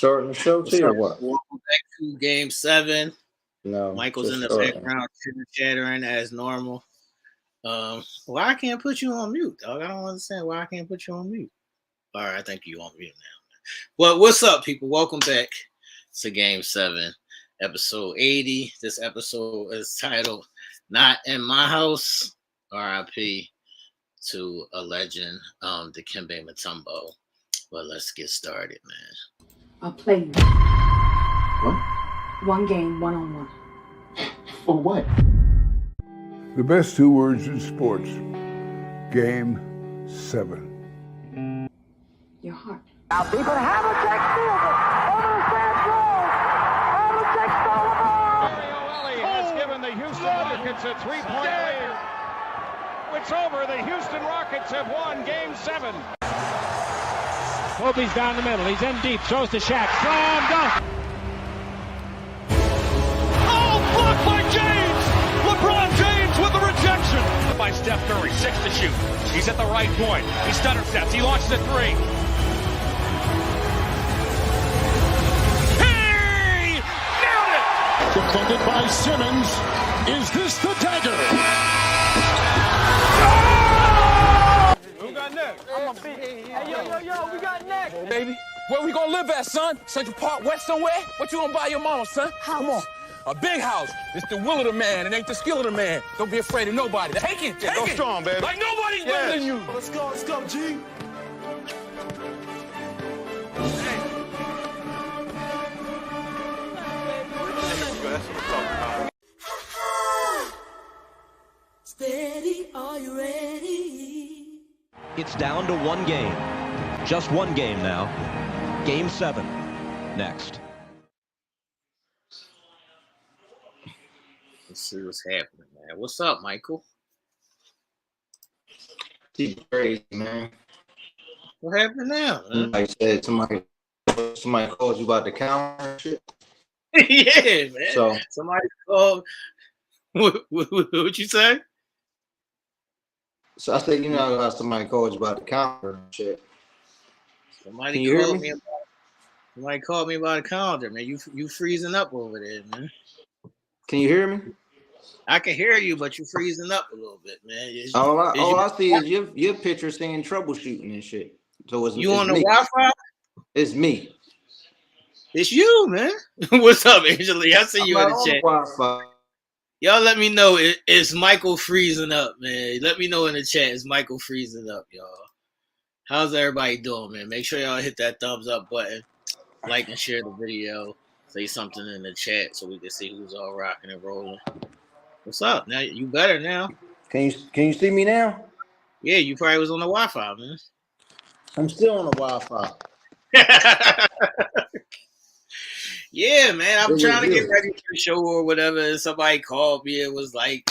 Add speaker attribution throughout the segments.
Speaker 1: Starting the show too, or what?
Speaker 2: Welcome back to Game 7.
Speaker 1: No.
Speaker 2: Michael's in the background chattering as normal. Why I can't put you on mute, dog? I don't understand why I can't put you on mute. All right, I think you on mute now. Well, what's up, people? Welcome back to Game 7, episode 80. This episode is titled Not in My House, RIP to a legend, Dikembe Mutombo. Well, let's get started, man.
Speaker 3: I'll play you.
Speaker 1: What?
Speaker 3: One game, one-on-one.
Speaker 1: For what?
Speaker 4: The best two words in sports. Game 7.
Speaker 3: Your heart.
Speaker 5: Now people have a check field over the San Have a check
Speaker 6: Mario Ellie has given the Houston Rockets a 3-point lead. It's over. The Houston Rockets have won Game 7.
Speaker 7: Kobe's down the middle. He's in deep. Throws to Shaq. Slam dunk.
Speaker 6: Oh, blocked by James. LeBron James with the rejection. By Steph Curry. 6 to shoot. He's at the right point. He stutter steps. He launches a 3. Hey! Nailed it!
Speaker 8: Defended by Simmons. Is this the dagger?
Speaker 6: Who got next?
Speaker 5: I'm a big. Hey, yo, we got next.
Speaker 9: Baby, where we gonna live at, son? Central Park West somewhere? What you gonna buy your mama, son? Come on. A big house. It's the will of the man. It ain't the skill of the man. Don't be afraid of nobody. Take it. Take
Speaker 8: Go
Speaker 9: it.
Speaker 8: strong, baby.
Speaker 9: Like nobody's better than you.
Speaker 8: Let's go, G.
Speaker 10: Steady, are you ready?
Speaker 11: It's down to one game. Just one game now. Game 7. Next.
Speaker 2: Let's see what's happening, man. What's up, Michael?
Speaker 1: It's crazy, man.
Speaker 2: What happened now, man?
Speaker 1: Like I said, somebody called you about the counter and shit.
Speaker 2: Yeah, man.
Speaker 1: So
Speaker 2: Somebody called. What you say?
Speaker 1: I said, you know how somebody called you about the counter and shit.
Speaker 2: Somebody
Speaker 1: Can you hear
Speaker 2: called
Speaker 1: me?
Speaker 2: Somebody called me about a calendar, man. You freezing up over there, man.
Speaker 1: Can you hear me?
Speaker 2: I can hear you, but you freezing up a little bit, man.
Speaker 1: All I see is your picture saying troubleshooting and shit. So it's
Speaker 2: You
Speaker 1: it's
Speaker 2: on the
Speaker 1: me.
Speaker 2: Wi-Fi?
Speaker 1: It's me.
Speaker 2: It's you, man. What's up, Angela? I see you in the chat.
Speaker 1: Wi-Fi.
Speaker 2: Y'all let me know. It's Michael freezing up, man. Let me know in the chat. It's Michael freezing up, y'all. How's everybody doing, man? Make sure y'all hit that thumbs up button. Like and share the video. Say something in the chat so we can see who's all rocking and rolling. What's up? Now you better now.
Speaker 1: Can you see me now?
Speaker 2: Yeah, you probably was on the Wi-Fi, man.
Speaker 1: I'm still on the Wi-Fi.
Speaker 2: Yeah, man. I'm
Speaker 1: It
Speaker 2: trying to
Speaker 1: was
Speaker 2: get
Speaker 1: good.
Speaker 2: ready for the show or whatever. And somebody called me. It was like,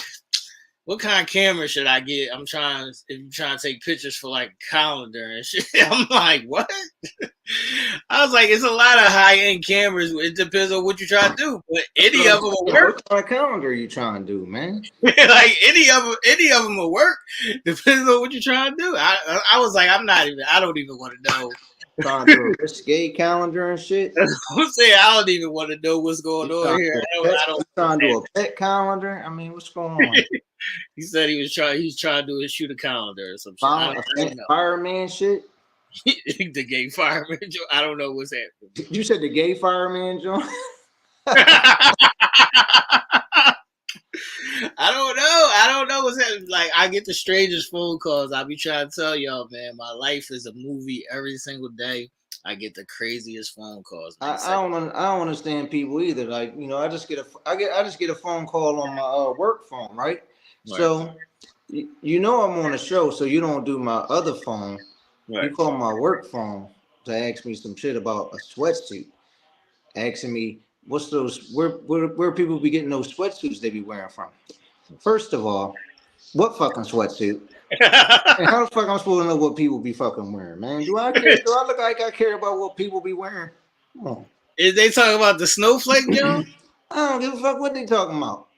Speaker 2: what kind of camera should I get? If you're trying to take pictures for like a calendar and shit. I'm like, what? I was like, it's a lot of high-end cameras. It depends on what you try to do. But any of them will work.
Speaker 1: What kind of calendar are you trying to do, man?
Speaker 2: Like any of them will work. Depends on what you're trying to do. I was like, I don't even want to know.
Speaker 1: Trying to do a risque calendar and shit.
Speaker 2: I'm saying I don't even want to know what's going on here. I don't
Speaker 1: trying to do a pet calendar. I mean, what's going on?
Speaker 2: He said he's trying to do shoot a calendar or some shit. I don't know.
Speaker 1: Fireman shit.
Speaker 2: The gay fireman. I don't know what's happening.
Speaker 1: You said the gay fireman, John?
Speaker 2: I don't know what's happening. Like, I get the strangest phone calls. I be trying to tell y'all, man, my life is a movie every single day. I get the craziest phone calls. Man.
Speaker 1: I don't understand people either. Like, you know, I just get a phone call on my work phone, right? So you know I'm on a show, so you don't do my other phone.
Speaker 2: Right.
Speaker 1: You call my work phone to ask me some shit about a sweatsuit, asking me what's those where people be getting those sweatsuits they be wearing from. First of all, what fucking sweatsuit? And how the fuck I'm supposed to know what people be fucking wearing, man? Do I look like I care about what people be wearing? Come on.
Speaker 2: Is they talking about the snowflake, Joe?
Speaker 1: I don't give a fuck what they talking about.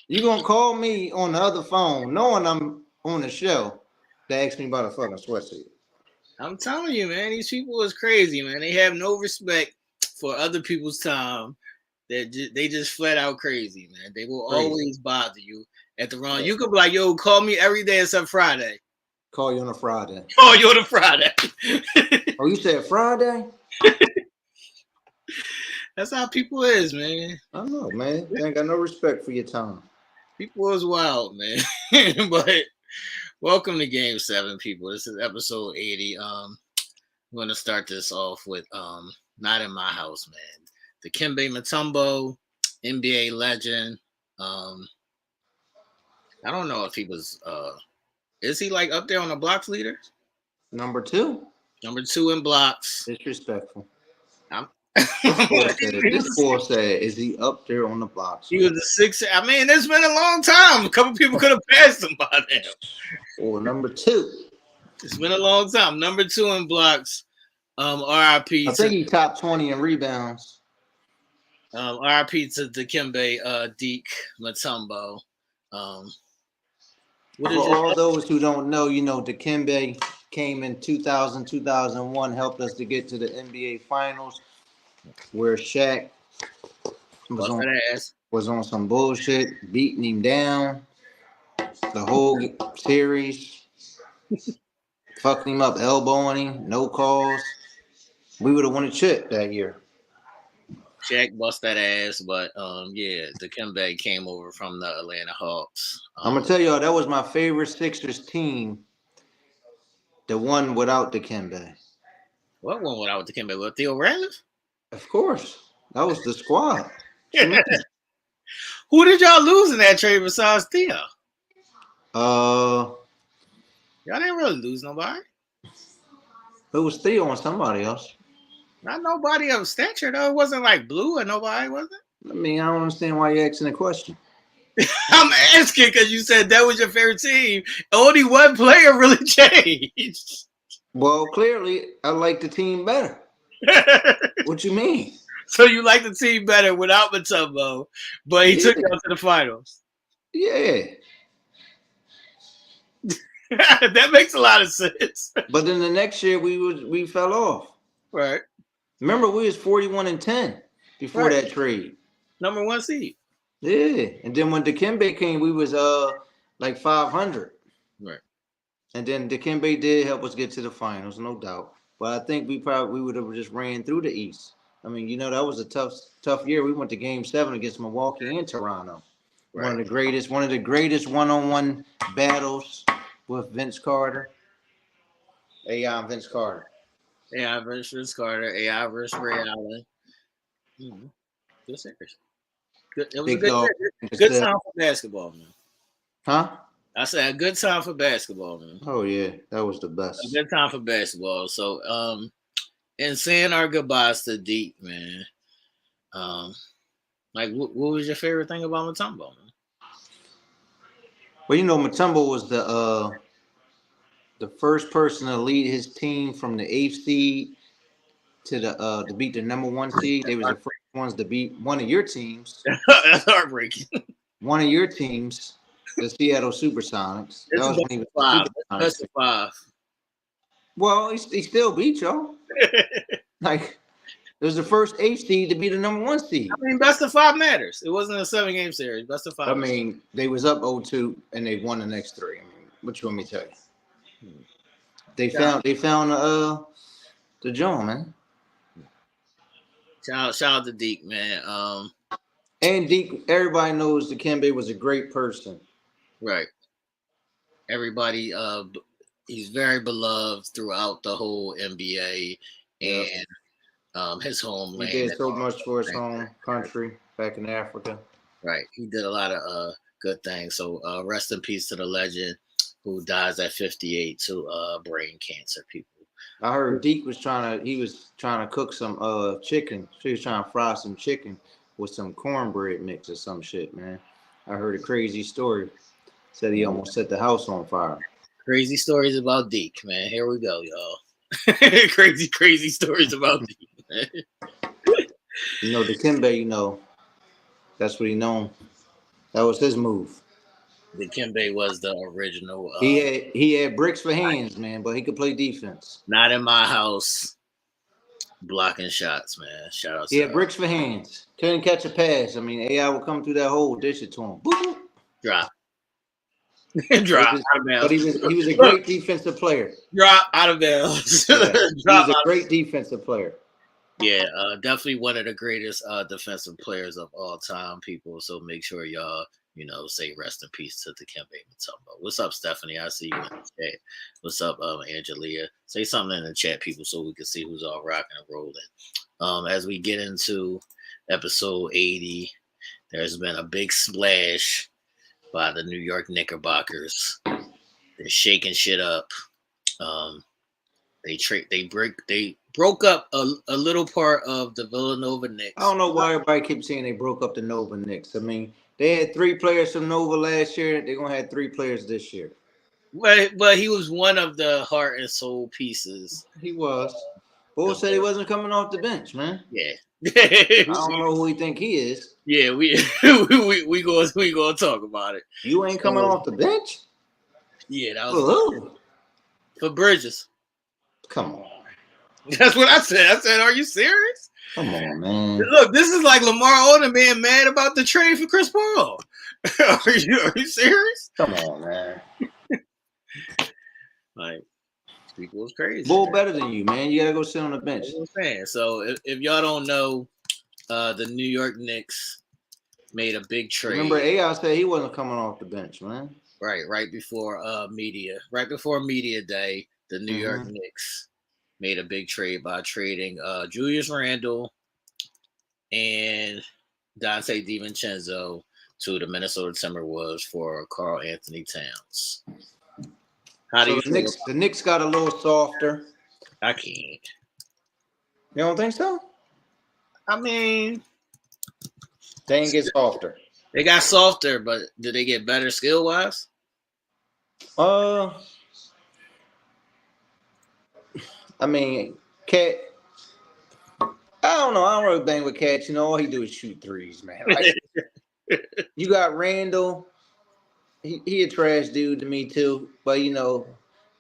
Speaker 1: You gonna call me on the other phone, knowing I'm on the show, to ask me about a fucking sweatsuit?
Speaker 2: I'm telling you, man, these people is crazy, man. They have no respect for other people's time. They just flat out crazy, man. They will always bother you at the wrong. You could be like, yo, call me every day except Friday.
Speaker 1: Call you on a Friday.
Speaker 2: Call you on a Friday.
Speaker 1: Oh, you said Friday?
Speaker 2: That's how people is, man.
Speaker 1: I know, man. They ain't got no respect for your time.
Speaker 2: People is wild, man. But welcome to Game 7, people. This is episode 80. I'm gonna start this off with Not in My House, man. Dikembe Mutombo, NBA legend. I don't know if he was is he like up there on the blocks leader?
Speaker 1: Number 2.
Speaker 2: Number 2 in blocks.
Speaker 1: Disrespectful.
Speaker 2: This
Speaker 1: boy said, is he up there on the blocks?
Speaker 2: He was a 6. I mean, it's been a long time. A couple people could have passed him by now.
Speaker 1: Or number 2.
Speaker 2: It's been a long time. Number 2 in blocks. RIP.
Speaker 1: I think he top 20 in rebounds.
Speaker 2: RIP to Dikembe Mutombo.
Speaker 1: For all those who don't know, you know, Dikembe came in 2000, 2001, helped us to get to the NBA Finals, where Shaq was on some bullshit, beating him down the whole series, fucking him up, elbowing him, no calls. We would have won a chip that year.
Speaker 2: Shaq bust that ass, but yeah, Dikembe came over from the Atlanta Hawks.
Speaker 1: I'm gonna tell y'all that was my favorite Sixers team. The one without Dikembe.
Speaker 2: What one without Dikembe? With Theo Radcliffe?
Speaker 1: Of course, that was the squad.
Speaker 2: Who did y'all lose in that trade besides Theo?
Speaker 1: Y'all
Speaker 2: didn't really lose nobody.
Speaker 1: It was Theo and somebody else.
Speaker 2: Not nobody of stature, though. It wasn't like Blue or nobody, was it?
Speaker 1: I mean, I don't understand why you're asking the question.
Speaker 2: I'm asking because you said that was your favorite team. Only one player really changed.
Speaker 1: Well, clearly, I like the team better. What you mean?
Speaker 2: So you like the team better without Mutombo, but he took y'all to the finals.
Speaker 1: Yeah.
Speaker 2: That makes a lot of sense.
Speaker 1: But then the next year, we fell off.
Speaker 2: Right.
Speaker 1: Remember, we was 41-10 before that trade.
Speaker 2: Number 1 seed.
Speaker 1: Yeah, and then when Dikembe came, we was like 500.
Speaker 2: Right.
Speaker 1: And then Dikembe did help us get to the finals, no doubt. But I think we would have just ran through the East. I mean, you know, that was a tough year. We went to Game 7 against Milwaukee and Toronto. Right. One of the greatest one-on-one battles with Vince Carter. AI and Vince Carter.
Speaker 2: AI versus Vince Carter. AI versus Ray Allen. Good series. Good. It was a good time for basketball, man.
Speaker 1: Huh?
Speaker 2: I said a good time for basketball, man.
Speaker 1: Oh yeah, that was the best.
Speaker 2: A good time for basketball. So, and saying our goodbyes to Deke, man. Like, what was your favorite thing about Mutombo, man?
Speaker 1: Well, you know, Mutombo was the first person to lead his team from the 8th seed to beat the number 1 seed. They was the first ones to beat one of your teams.
Speaker 2: That's heartbreaking.
Speaker 1: One of your teams, the Seattle Supersonics.
Speaker 2: That was when he was best of 5.
Speaker 1: Well, he still beat y'all. Like, it was the first 8th seed to be the number 1 seed.
Speaker 2: I mean, best of 5 matters. It wasn't a 7-game series. Best of 5.
Speaker 1: I mean, they was up 0-2 and they won the next 3. I mean, what you want me to tell you? They found the John, man.
Speaker 2: Shout out to Deke, man.
Speaker 1: And Deke, everybody knows Dikembe was a great person.
Speaker 2: Right. Everybody, he's very beloved throughout the whole NBA and his homeland.
Speaker 1: He did so much for his home country back in Africa.
Speaker 2: Right. He did a lot of good things. So rest in peace to the legend who dies at 58 to brain cancer, people.
Speaker 1: I heard Deke was trying to cook some chicken. He was trying to fry some chicken with some cornbread mix or some shit, man. I heard a crazy story. Said he almost set the house on fire.
Speaker 2: Crazy stories about Deke, man. Here we go, y'all. crazy stories about Deke, man.
Speaker 1: You know, Dikembe, that's what he known. That was his move.
Speaker 2: Dikembe was the original.
Speaker 1: He had bricks for hands, man, but he could play defense.
Speaker 2: Not in my house. Blocking shots, man. Shout out.
Speaker 1: He had bricks for hands. Couldn't catch a pass. I mean, AI would come through that hole, dish it to him. Boop.
Speaker 2: Drop. Drop out of bounds.
Speaker 1: But he was a great defensive player.
Speaker 2: Drop out of bounds.
Speaker 1: Yeah, he was a great defensive player.
Speaker 2: Yeah, definitely one of the greatest defensive players of all time, people. So make sure y'all, say rest in peace to Dikembe Mutombo. What's up, Stephanie? I see you in the chat. What's up, Angelia? Say something in the chat, people, so we can see who's all rocking and rolling. As we get into episode 80, there's been a big splash by the New York Knickerbockers. They're shaking shit up. They broke up a little part of the Villanova Knicks.
Speaker 1: I don't know why everybody keeps saying they broke up the Nova Knicks. I mean, they had 3 players from Nova last year. They're gonna have 3 players this year.
Speaker 2: But he was one of the heart and soul pieces.
Speaker 1: He was. Bull said he wasn't coming off the bench, man.
Speaker 2: Yeah.
Speaker 1: I don't know who he think he is.
Speaker 2: Yeah, we gonna talk about it.
Speaker 1: You ain't coming off the bench?
Speaker 2: Yeah, that was for Bridges.
Speaker 1: Come on.
Speaker 2: That's what I said. I said, are you serious?
Speaker 1: Come on, man.
Speaker 2: Look, this is like Lamar Odom being mad about the trade for Chris Paul. Are you serious?
Speaker 1: Come on, man.
Speaker 2: Like, people was crazy.
Speaker 1: Bull better than you, man. You gotta go sit on the bench.
Speaker 2: That's what I'm saying. So if y'all don't know, the New York Knicks made a big trade.
Speaker 1: Remember, AI said he wasn't coming off the bench, man.
Speaker 2: Right before media day, the New York Knicks made a big trade by trading Julius Randle and Dante DiVincenzo to the Minnesota Timberwolves for Karl Anthony Towns. How do you feel?
Speaker 1: The Knicks got a little softer.
Speaker 2: I can't.
Speaker 1: You don't think so?
Speaker 2: I mean,
Speaker 1: they ain't get softer.
Speaker 2: They got softer, but did they get better skill wise?
Speaker 1: I mean, Cat. I don't know. I don't really bang with Cat. All he do is shoot threes, man. Like, you got Randall. He a trash dude to me too, but he'll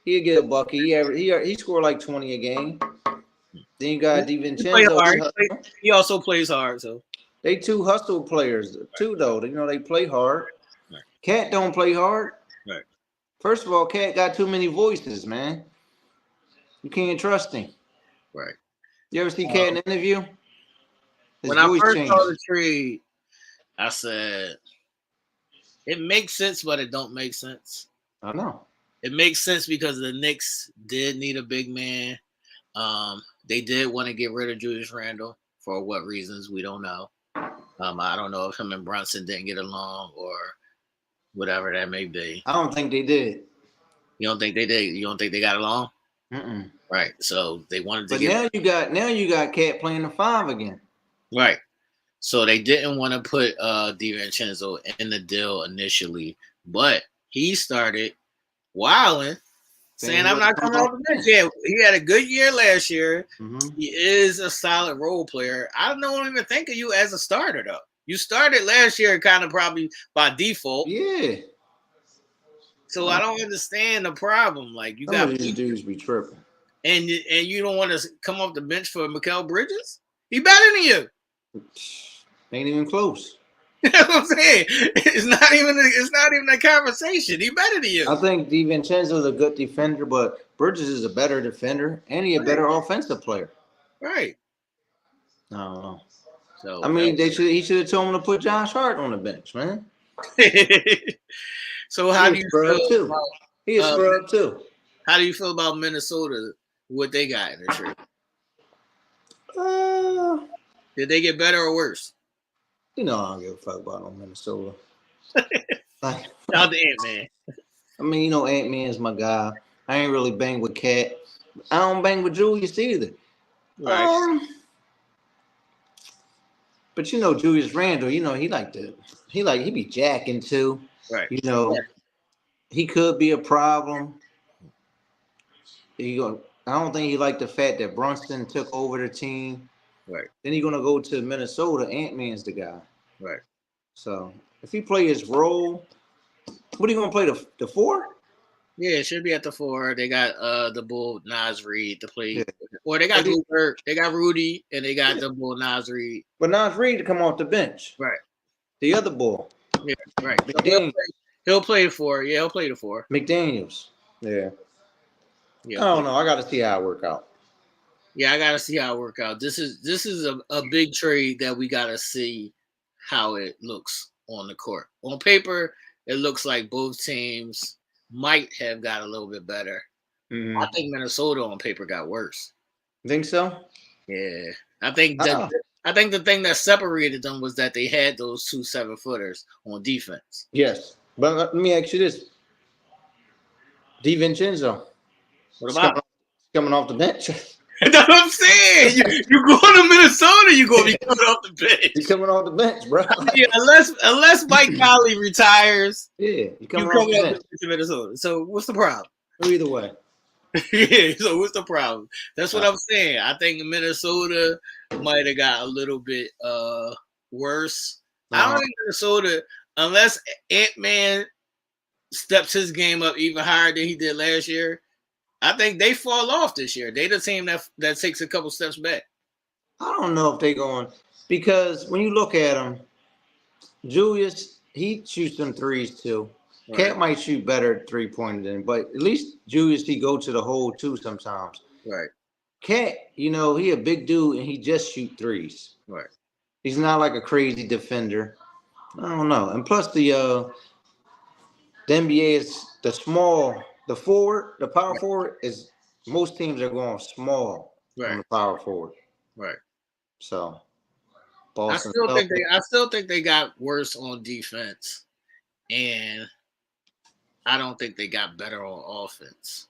Speaker 1: get a bucket. He scored like 20 a game. Then you got DiVincenzo.
Speaker 2: He also plays hard, so
Speaker 1: they 2 hustle players too, though. They play hard. Cat don't play hard.
Speaker 2: Right.
Speaker 1: First of all, Cat got too many voices, man. You can't trust him.
Speaker 2: Right.
Speaker 1: You ever see Cat in an interview?
Speaker 2: When I first saw the trade, I said, it makes sense, but it don't make sense.
Speaker 1: I know.
Speaker 2: It makes sense because the Knicks did need a big man. They did want to get rid of Julius Randle. For what reasons, we don't know. I don't know if him and Brunson didn't get along or whatever that may be.
Speaker 1: I don't think they did.
Speaker 2: You don't think they did? You don't think they got along?
Speaker 1: Mm-mm.
Speaker 2: Right. So they wanted to
Speaker 1: But now you got Cat playing the 5 again.
Speaker 2: Right. So they didn't want to put DiVincenzo in the deal initially, but he started wilding, saying, I'm not coming off the bench. Yeah, he had a good year last year. Mm-hmm. He is a solid role player. I don't even think of you as a starter, though. You started last year kind of probably by default.
Speaker 1: Yeah.
Speaker 2: So I don't understand the problem. Like, you got
Speaker 1: these dudes be tripping.
Speaker 2: And you don't want to come off the bench for Mikal Bridges? He better than you.
Speaker 1: Ain't even close.
Speaker 2: That's what I'm saying. It's not even a conversation. He better than you.
Speaker 1: I think DiVincenzo is a good defender, but Bridges is a better defender and he a better offensive player.
Speaker 2: Right.
Speaker 1: I don't know.
Speaker 2: So
Speaker 1: I mean, he should have told him to put Josh Hart on the bench, man.
Speaker 2: So how do you feel about,
Speaker 1: he is scrub too.
Speaker 2: How do you feel about Minnesota? What they got in the trade? Did they get better or worse?
Speaker 1: I don't give a fuck about no Minnesota.
Speaker 2: Shout out to Ant-Man.
Speaker 1: I mean, Ant-Man is my guy. I ain't really bang with Cat. I don't bang with Julius either.
Speaker 2: Right.
Speaker 1: But Julius Randle, he be jacking too.
Speaker 2: Right.
Speaker 1: He could be a problem. I don't think he liked the fact that Brunson took over the team.
Speaker 2: Right.
Speaker 1: Then he's gonna go to Minnesota. Ant-Man's the guy.
Speaker 2: Right.
Speaker 1: So if he play his role, What are you gonna play the 4?
Speaker 2: Yeah, it should be at the 4. They got the bull Nas Reed to play,
Speaker 1: Yeah.
Speaker 2: or they got Gilbert, they got Rudy, and they got the bull Nas Reed.
Speaker 1: But Nas Reed to come off the bench.
Speaker 2: Right.
Speaker 1: The other bull.
Speaker 2: Yeah. Right. He'll play the 4. Yeah, he'll play the 4.
Speaker 1: McDaniels. Yeah. I don't know. I got to see how it work out.
Speaker 2: Yeah, I got to see how it work out. This is a big trade that we got to see how it looks on the court. On paper, it looks like both teams might have got a little bit better.
Speaker 1: Mm-hmm.
Speaker 2: I think Minnesota on paper got worse.
Speaker 1: You think so?
Speaker 2: Yeah. I think the thing that separated them was that they had those 2 7-footers on defense.
Speaker 1: Yes. But let me ask you this. DiVincenzo.
Speaker 2: What about
Speaker 1: coming off the bench?
Speaker 2: That's what I'm saying. You go to Minnesota, you're going to be coming off the bench.
Speaker 1: He's coming off the bench, bro.
Speaker 2: Yeah, unless Mike Conley retires,
Speaker 1: yeah, you coming off the bench
Speaker 2: to Minnesota. So what's the problem?
Speaker 1: Either way.
Speaker 2: Yeah, so what's the problem? That's what I'm saying. I think Minnesota might have got a little bit worse. I don't think Minnesota, unless Ant-Man steps his game up even higher than he did last year, I think they fall off this year. They the team that takes a couple steps back.
Speaker 1: I don't know if they're going, because when you look at him, Julius, he shoots them threes too. Right. Cat might shoot better 3-pointer than, but at least Julius, he go to the hole too sometimes.
Speaker 2: Right.
Speaker 1: Cat, he a big dude and he just shoot threes.
Speaker 2: Right.
Speaker 1: He's not like a crazy defender. I don't know. And plus the NBA is the power forward is, most teams are going small on the power forward.
Speaker 2: Right.
Speaker 1: So
Speaker 2: Boston, I still think they got worse on defense, and I don't think they got better on offense.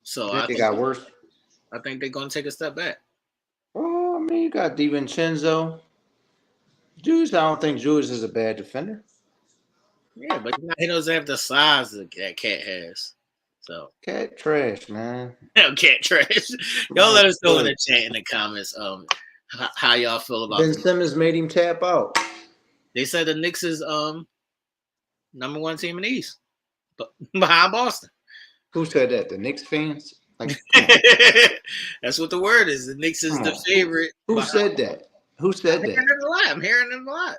Speaker 2: So
Speaker 1: I think they got worse.
Speaker 2: I think they're gonna take a step back.
Speaker 1: Well, I mean, you got DiVincenzo. Julius, I don't think Julius is a bad defender.
Speaker 2: Yeah, but he doesn't have the size that Cat has. So
Speaker 1: Cat trash, man.
Speaker 2: Cat trash. Y'all let us know in the chat in the comments how y'all feel about
Speaker 1: Ben Simmons made him tap out.
Speaker 2: They said the Knicks is number 1 team in the East, but behind Boston.
Speaker 1: Who said that? The Knicks fans? Like,
Speaker 2: that's what the word is. The Knicks is the favorite.
Speaker 1: Who said that? Who said
Speaker 2: that? I'm hearing it a lot.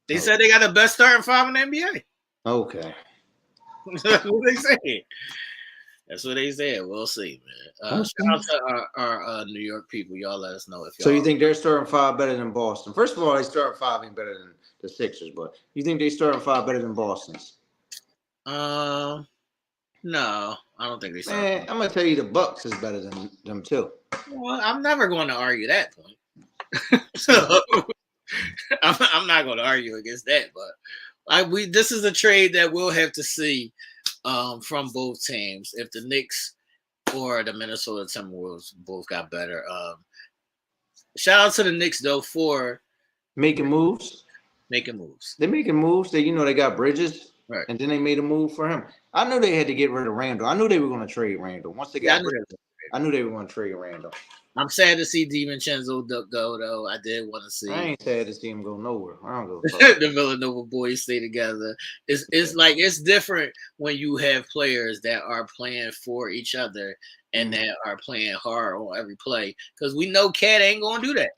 Speaker 2: They said they got the best starting 5 in the NBA.
Speaker 1: Okay.
Speaker 2: That's what they said. That's what they said. We'll see, man. Shout out to our New York people. Y'all let us know if y'all.
Speaker 1: So you think they're starting 5 better than Boston? First of all, they starting 5 ain't better than the Sixers, but you think they starting 5 better than Boston's?
Speaker 2: No, I don't think they start.
Speaker 1: Man, I'm gonna tell you the Bucks is better than them too.
Speaker 2: Well, I'm never going to argue that point. So I'm not going to argue against that, but this is a trade that we'll have to see from both teams if the Knicks or the Minnesota Timberwolves both got better. Shout out to the Knicks though for
Speaker 1: making moves.
Speaker 2: They're
Speaker 1: making moves. They got Bridges,
Speaker 2: right?
Speaker 1: And then they made a move for him. I knew they had to get rid of Randall. I knew they were going to trade Randall once they got Bridges. I knew they were going to trade Randall.
Speaker 2: I'm sad to see DiVincenzo go though. I did want to see.
Speaker 1: I ain't sad to see him go nowhere. I don't go.
Speaker 2: The Villanova boys stay together. It's like it's different when you have players that are playing for each other and that are playing hard on every play. Because we know Cat ain't gonna do that.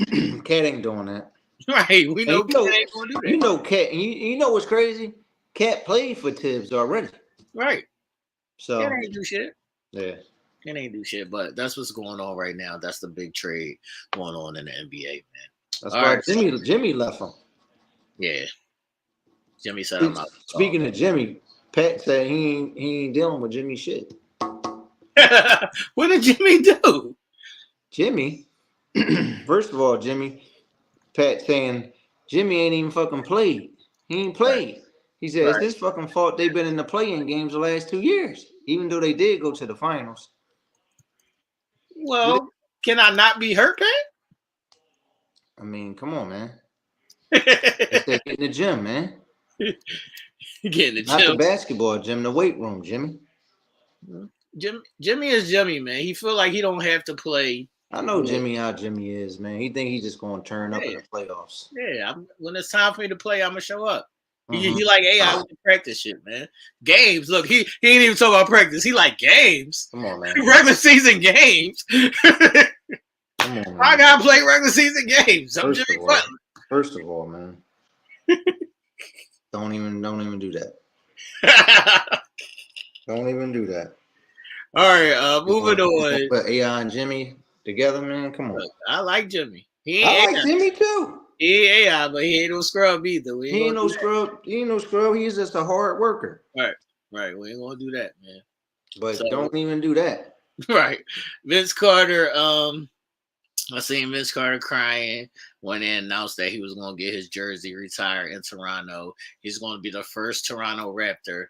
Speaker 1: Cat ain't doing that.
Speaker 2: Right. We know Cat ain't gonna do that.
Speaker 1: You know Cat. You know what's crazy? Cat played for Tibbs already.
Speaker 2: Right.
Speaker 1: So
Speaker 2: Cat ain't do shit.
Speaker 1: Yeah.
Speaker 2: It ain't do shit, but that's what's going on right now. That's the big trade going on in the NBA, man.
Speaker 1: That's why Jimmy left him.
Speaker 2: Yeah. Jimmy said I'm out.
Speaker 1: Speaking of Jimmy, Pat said he ain't dealing with Jimmy shit.
Speaker 2: What did Jimmy do?
Speaker 1: Jimmy, first of all, Pat saying Jimmy ain't even fucking played. He ain't played. Right. He said it's his fucking fault they've been in the play-in games the last 2 years, even though they did go to the finals.
Speaker 2: Well, can I not be hurt, Pat?
Speaker 1: I mean, come on, man. Get in the gym, man.
Speaker 2: Get in the gym.
Speaker 1: Not the basketball gym, the weight room, Jimmy.
Speaker 2: Jimmy is Jimmy, man. He feel like he don't have to play.
Speaker 1: I know Jimmy how Jimmy is, man. He think he's just going to turn up in the playoffs.
Speaker 2: Yeah, when it's time for me to play, I'm going to show up. He like AI with the practice shit, man. Games. Look, he ain't even talking about practice. He like games.
Speaker 1: Come on, man.
Speaker 2: Regular season games.
Speaker 1: Come on, man.
Speaker 2: I gotta play regular season games. I'm Jimmy Butler.
Speaker 1: First of all, man. Don't even do that. Don't even do that.
Speaker 2: All right, moving on.
Speaker 1: Put AI and Jimmy together, man. Come on.
Speaker 2: Look, I like Jimmy.
Speaker 1: I like Jimmy too.
Speaker 2: He ain't AI, but he ain't no scrub either.
Speaker 1: He ain't no scrub. He's just a hard worker.
Speaker 2: Right. We ain't gonna do that, man.
Speaker 1: But don't even do that.
Speaker 2: Right. Vince Carter. I seen Vince Carter crying when they announced that he was gonna get his jersey retired in Toronto. He's gonna be the first Toronto Raptor.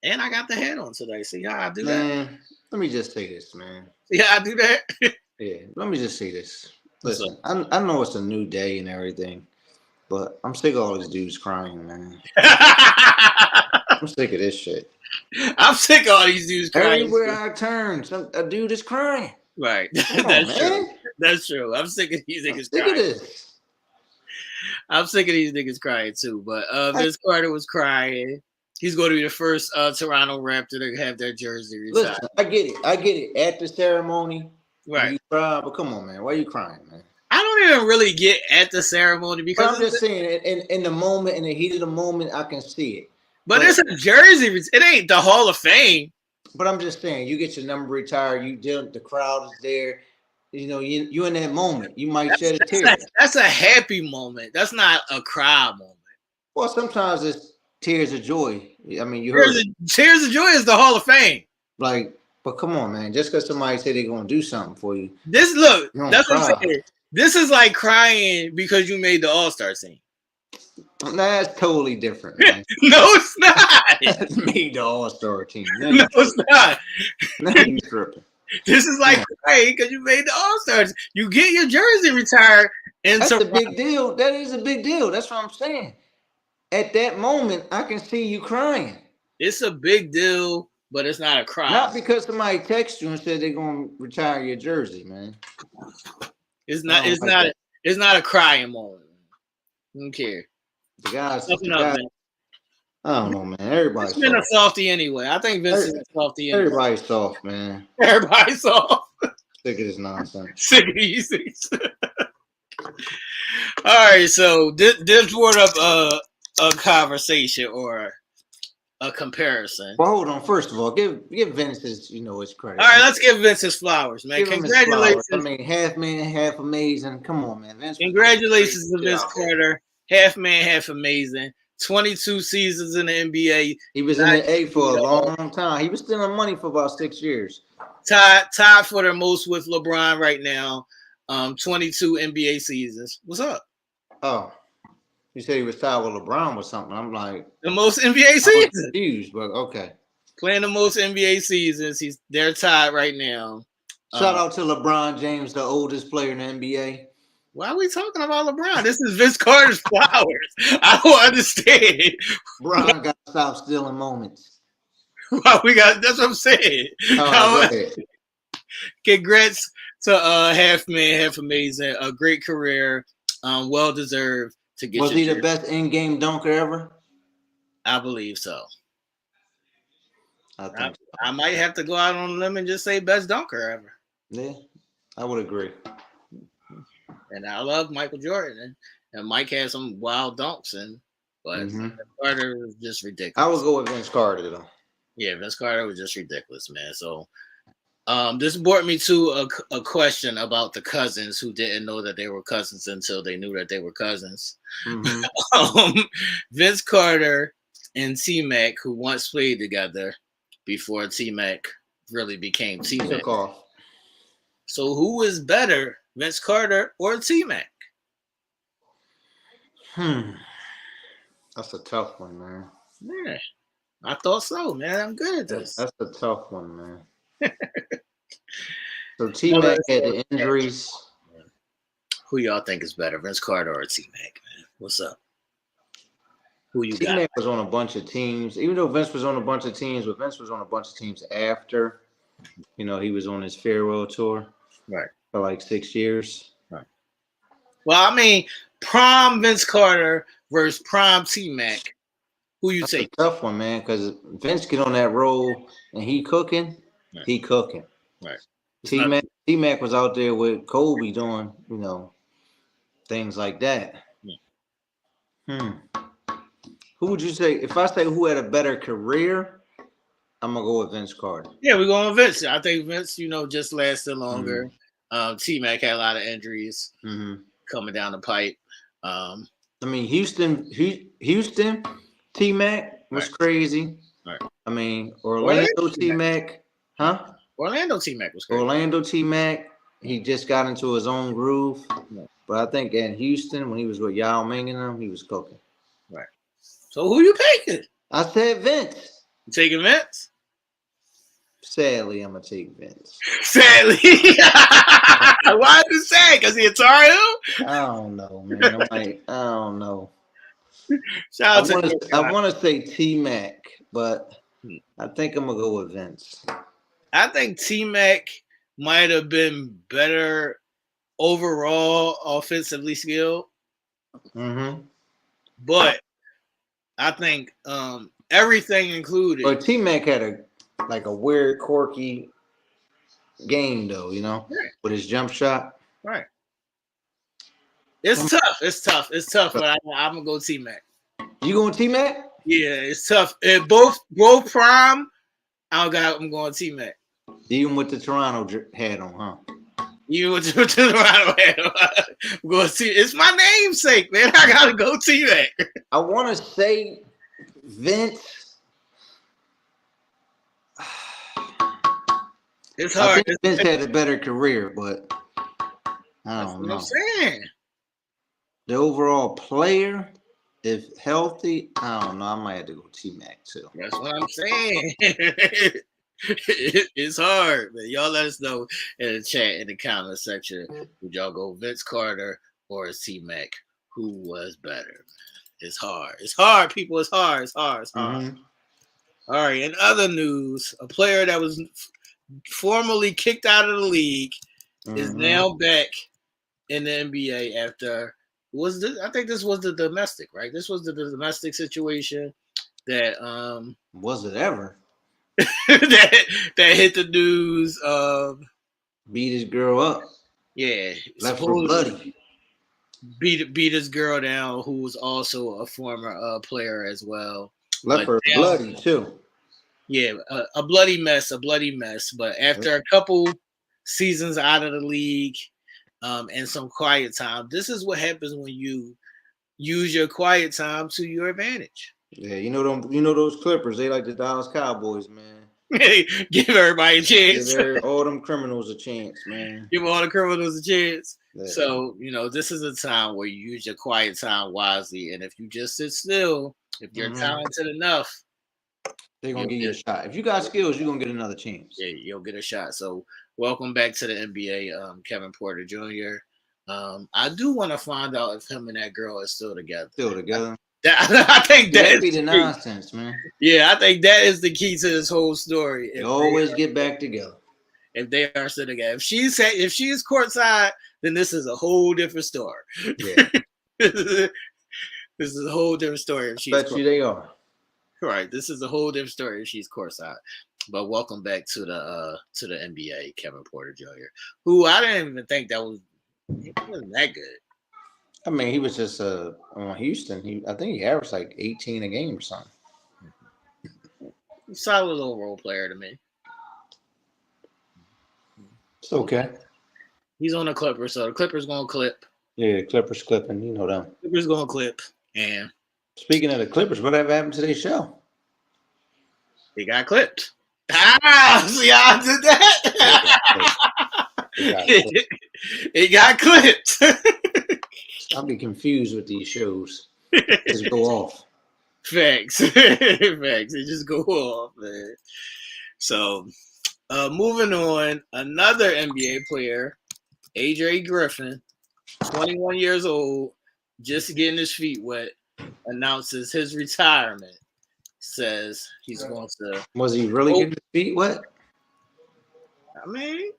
Speaker 2: And I got the hat on today. See how I do that?
Speaker 1: Let me just say this, man.
Speaker 2: See how I do that?
Speaker 1: Yeah, let me just say this. Listen, I know it's a new day and everything, but I'm sick of all these dudes crying, man. I'm sick of this shit.
Speaker 2: I'm sick of all these dudes crying.
Speaker 1: Everywhere I turn, a dude is crying.
Speaker 2: Right.
Speaker 1: That's true.
Speaker 2: That's true. I'm sick of these niggas
Speaker 1: crying. Sick of this.
Speaker 2: I'm sick of these niggas crying too. But Vince Carter was crying. He's going to be the first Toronto Raptor to have their jersey retired.
Speaker 1: Listen, I get it. At the ceremony,
Speaker 2: right?
Speaker 1: You cry, but come on, man. Why are you crying, man?
Speaker 2: I don't even really get at the ceremony because
Speaker 1: I'm just saying, in the moment, in the heat of the moment, I can see it.
Speaker 2: But it's a jersey. It ain't the Hall of Fame.
Speaker 1: But I'm just saying, you get your number retired. The crowd is there. You know, you in that moment. You might shed a tear.
Speaker 2: That's a happy moment. That's not a cry moment.
Speaker 1: Well, sometimes it's tears of joy. I mean, you
Speaker 2: heard tears of joy is the Hall of Fame.
Speaker 1: Like, but come on, man. Just because somebody say they're gonna do something for you.
Speaker 2: That's what I'm saying. This is like crying because you made the All-Star team.
Speaker 1: That's totally different, man.
Speaker 2: No, it's not.
Speaker 1: That's made the All-Star team.
Speaker 2: No, it's not.
Speaker 1: Now you tripping.
Speaker 2: This is like crying because you made the All-Stars. You get your jersey retired.
Speaker 1: That's a big deal. That is a big deal. That's what I'm saying. At that moment, I can see you crying.
Speaker 2: It's a big deal, but it's not a cry.
Speaker 1: Not because somebody texted you and said they're gonna retire your jersey, man.
Speaker 2: It's not. It's not. It's not a crying moment. I don't care.
Speaker 1: The guys.
Speaker 2: Man.
Speaker 1: I don't know, man. Everybody's
Speaker 2: been a softie anyway. I think Vince is a softie. Anyway.
Speaker 1: Everybody's soft, man.
Speaker 2: Everybody's soft.
Speaker 1: Sick of this nonsense.
Speaker 2: Sick of these things. All right, so this brought up a conversation or a comparison.
Speaker 1: Well, hold on. First of all, give Vince his credit.
Speaker 2: All right, let's give Vince his flowers, man. Congratulations.
Speaker 1: I mean, half man, half amazing. Come on, man. Vince.
Speaker 2: Congratulations to Vince Carter. Half man, half amazing. 22 seasons in the NBA.
Speaker 1: He was in the A for a long time. He was stealing money for about 6 years.
Speaker 2: Tied for the most with LeBron right now. 22 NBA seasons. What's up?
Speaker 1: Oh, you said he was tied with LeBron or something. I'm like
Speaker 2: the most NBA seasons.
Speaker 1: Confused, but okay.
Speaker 2: Playing the most NBA seasons. They're tied right now.
Speaker 1: Shout out to LeBron James, the oldest player in the NBA.
Speaker 2: Why are we talking about LeBron? This is Vince Carter's flowers. I don't understand.
Speaker 1: LeBron got to stop stealing moments.
Speaker 2: Well, that's what I'm saying. Congrats to half man, half amazing. A great career. Well deserved to get.
Speaker 1: Was he the best in-game dunker ever?
Speaker 2: I believe so. I might have to go out on a limb and just say best dunker ever.
Speaker 1: Yeah, I would agree.
Speaker 2: And I love Michael Jordan, and Mike had some wild dunks, but Carter was just ridiculous.
Speaker 1: I would go with Vince Carter though.
Speaker 2: Yeah, Vince Carter was just ridiculous, man. So, this brought me to a question about the cousins who didn't know that they were cousins until they knew that they were cousins. Vince Carter and T-Mac, who once played together before T-Mac really became T-Mac. So, who is better? Vince Carter or T-Mac?
Speaker 1: That's a tough one, man.
Speaker 2: Yeah, I thought so, man. I'm good at this.
Speaker 1: That's a tough one, man. So T-Mac had the injuries.
Speaker 2: Who y'all think is better, Vince Carter or T-Mac, man? What's up? Who you got?
Speaker 1: T-Mac was on a bunch of teams. Even though Vince was on a bunch of teams, but Vince was on a bunch of teams after. He was on his farewell tour.
Speaker 2: Right.
Speaker 1: For like 6 years.
Speaker 2: Right. Well, I mean, prime Vince Carter versus prime T-Mac. Who you
Speaker 1: That's
Speaker 2: take?
Speaker 1: a tough one, man, because Vince get on that roll and he cooking.
Speaker 2: Right.
Speaker 1: T-Mac was out there with Kobe doing, things like that. Who would you say? If I say who had a better career, I'm gonna go with Vince Carter.
Speaker 2: Yeah, we're going with Vince. I think Vince, just lasted longer. T-Mac had a lot of injuries coming down the pipe.
Speaker 1: Houston, T-Mac was crazy.
Speaker 2: Right.
Speaker 1: Orlando T-Mac, huh?
Speaker 2: Orlando T-Mac was crazy.
Speaker 1: Orlando T-Mac, he just got into his own groove.
Speaker 2: Yeah.
Speaker 1: But I think in Houston, when he was with Yao Ming and them, he was cooking.
Speaker 2: Right. So who you picking?
Speaker 1: I said Vince.
Speaker 2: You taking Vince?
Speaker 1: Sadly, I'm gonna take Vince.
Speaker 2: Sadly. Why is it sad? Because he a Tar Heel?
Speaker 1: I don't know, man. I don't know.
Speaker 2: Shout out
Speaker 1: I want to say T-Mac, but I think I'm gonna go with Vince.
Speaker 2: I think T-Mac might have been better overall offensively skilled. But I think everything included.
Speaker 1: But T-Mac had a weird, quirky game, though, with his jump shot.
Speaker 2: Right. It's tough, but I'm going to go T-Mac.
Speaker 1: You going T-Mac?
Speaker 2: Yeah, it's tough. Both prime, I'm going T-Mac.
Speaker 1: Even with the Toronto hat on, huh?
Speaker 2: Even with the Toronto hat on. I'm going to it's my namesake, man. I got to go T-Mac.
Speaker 1: I want to say Vince.
Speaker 2: It's hard.
Speaker 1: I think Vince had a better career, but I don't know.
Speaker 2: What I'm saying.
Speaker 1: The overall player, if healthy, I don't know. I might have to go T-Mac too.
Speaker 2: That's what I'm saying. It's hard, man. Y'all let us know in the chat, in the comment section. Would y'all go Vince Carter or T-Mac? Who was better? It's hard. It's hard, people. It's hard. It's hard. All right. In other news, a player that was formerly kicked out of the league is now back in the NBA after I think this was the domestic, right? This was the domestic situation that
Speaker 1: was it ever
Speaker 2: that hit the news.
Speaker 1: Beat his girl up.
Speaker 2: Yeah,
Speaker 1: left her bloody.
Speaker 2: Beat his girl down, who was also a former player as well.
Speaker 1: Left her bloody too.
Speaker 2: Yeah, a bloody mess. But after a couple seasons out of the league, and some quiet time, this is what happens when you use your quiet time to your advantage.
Speaker 1: Yeah, those Clippers, they like the Dallas Cowboys, man.
Speaker 2: Give everybody a chance.
Speaker 1: Give all them criminals a chance, man.
Speaker 2: Give all the criminals a chance.
Speaker 1: Yeah.
Speaker 2: So, this is a time where you use your quiet time wisely. And if you just sit still, if you're talented enough,
Speaker 1: they're going to give you a shot. If you got skills, you're going to get another chance.
Speaker 2: Yeah, you'll get a shot. So, welcome back to the NBA, Kevin Porter Jr. I do want to find out if him and that girl is still together. I think that'd be the nonsense, man. Yeah, I think that is the key to this whole story.
Speaker 1: They always get back together.
Speaker 2: If they are still together. If she's courtside, then this is a whole different story.
Speaker 1: Yeah.
Speaker 2: This is a whole different story. If she's
Speaker 1: Bet you they are.
Speaker 2: Right. This is a whole different story if she's courtside. But welcome back to the NBA, Kevin Porter Jr., who I didn't even think he wasn't that good.
Speaker 1: I mean, he was just on Houston. I think he averaged like 18 a game or something.
Speaker 2: Solid little role player to me.
Speaker 1: It's okay.
Speaker 2: He's on the Clippers, so the Clippers gonna clip.
Speaker 1: Yeah, Clippers clipping. You know them.
Speaker 2: Clippers gonna clip. And
Speaker 1: speaking of the Clippers, whatever happened to their show?
Speaker 2: They got clipped. See how I did that? It got clipped.
Speaker 1: I'll be confused with these shows. Just go off.
Speaker 2: Facts. They just go off, man. So, moving on, another NBA player, AJ Griffin, 21 years old, just getting his feet wet, announces his retirement. Says he's going to.
Speaker 1: Was he really getting his feet wet?
Speaker 2: I mean,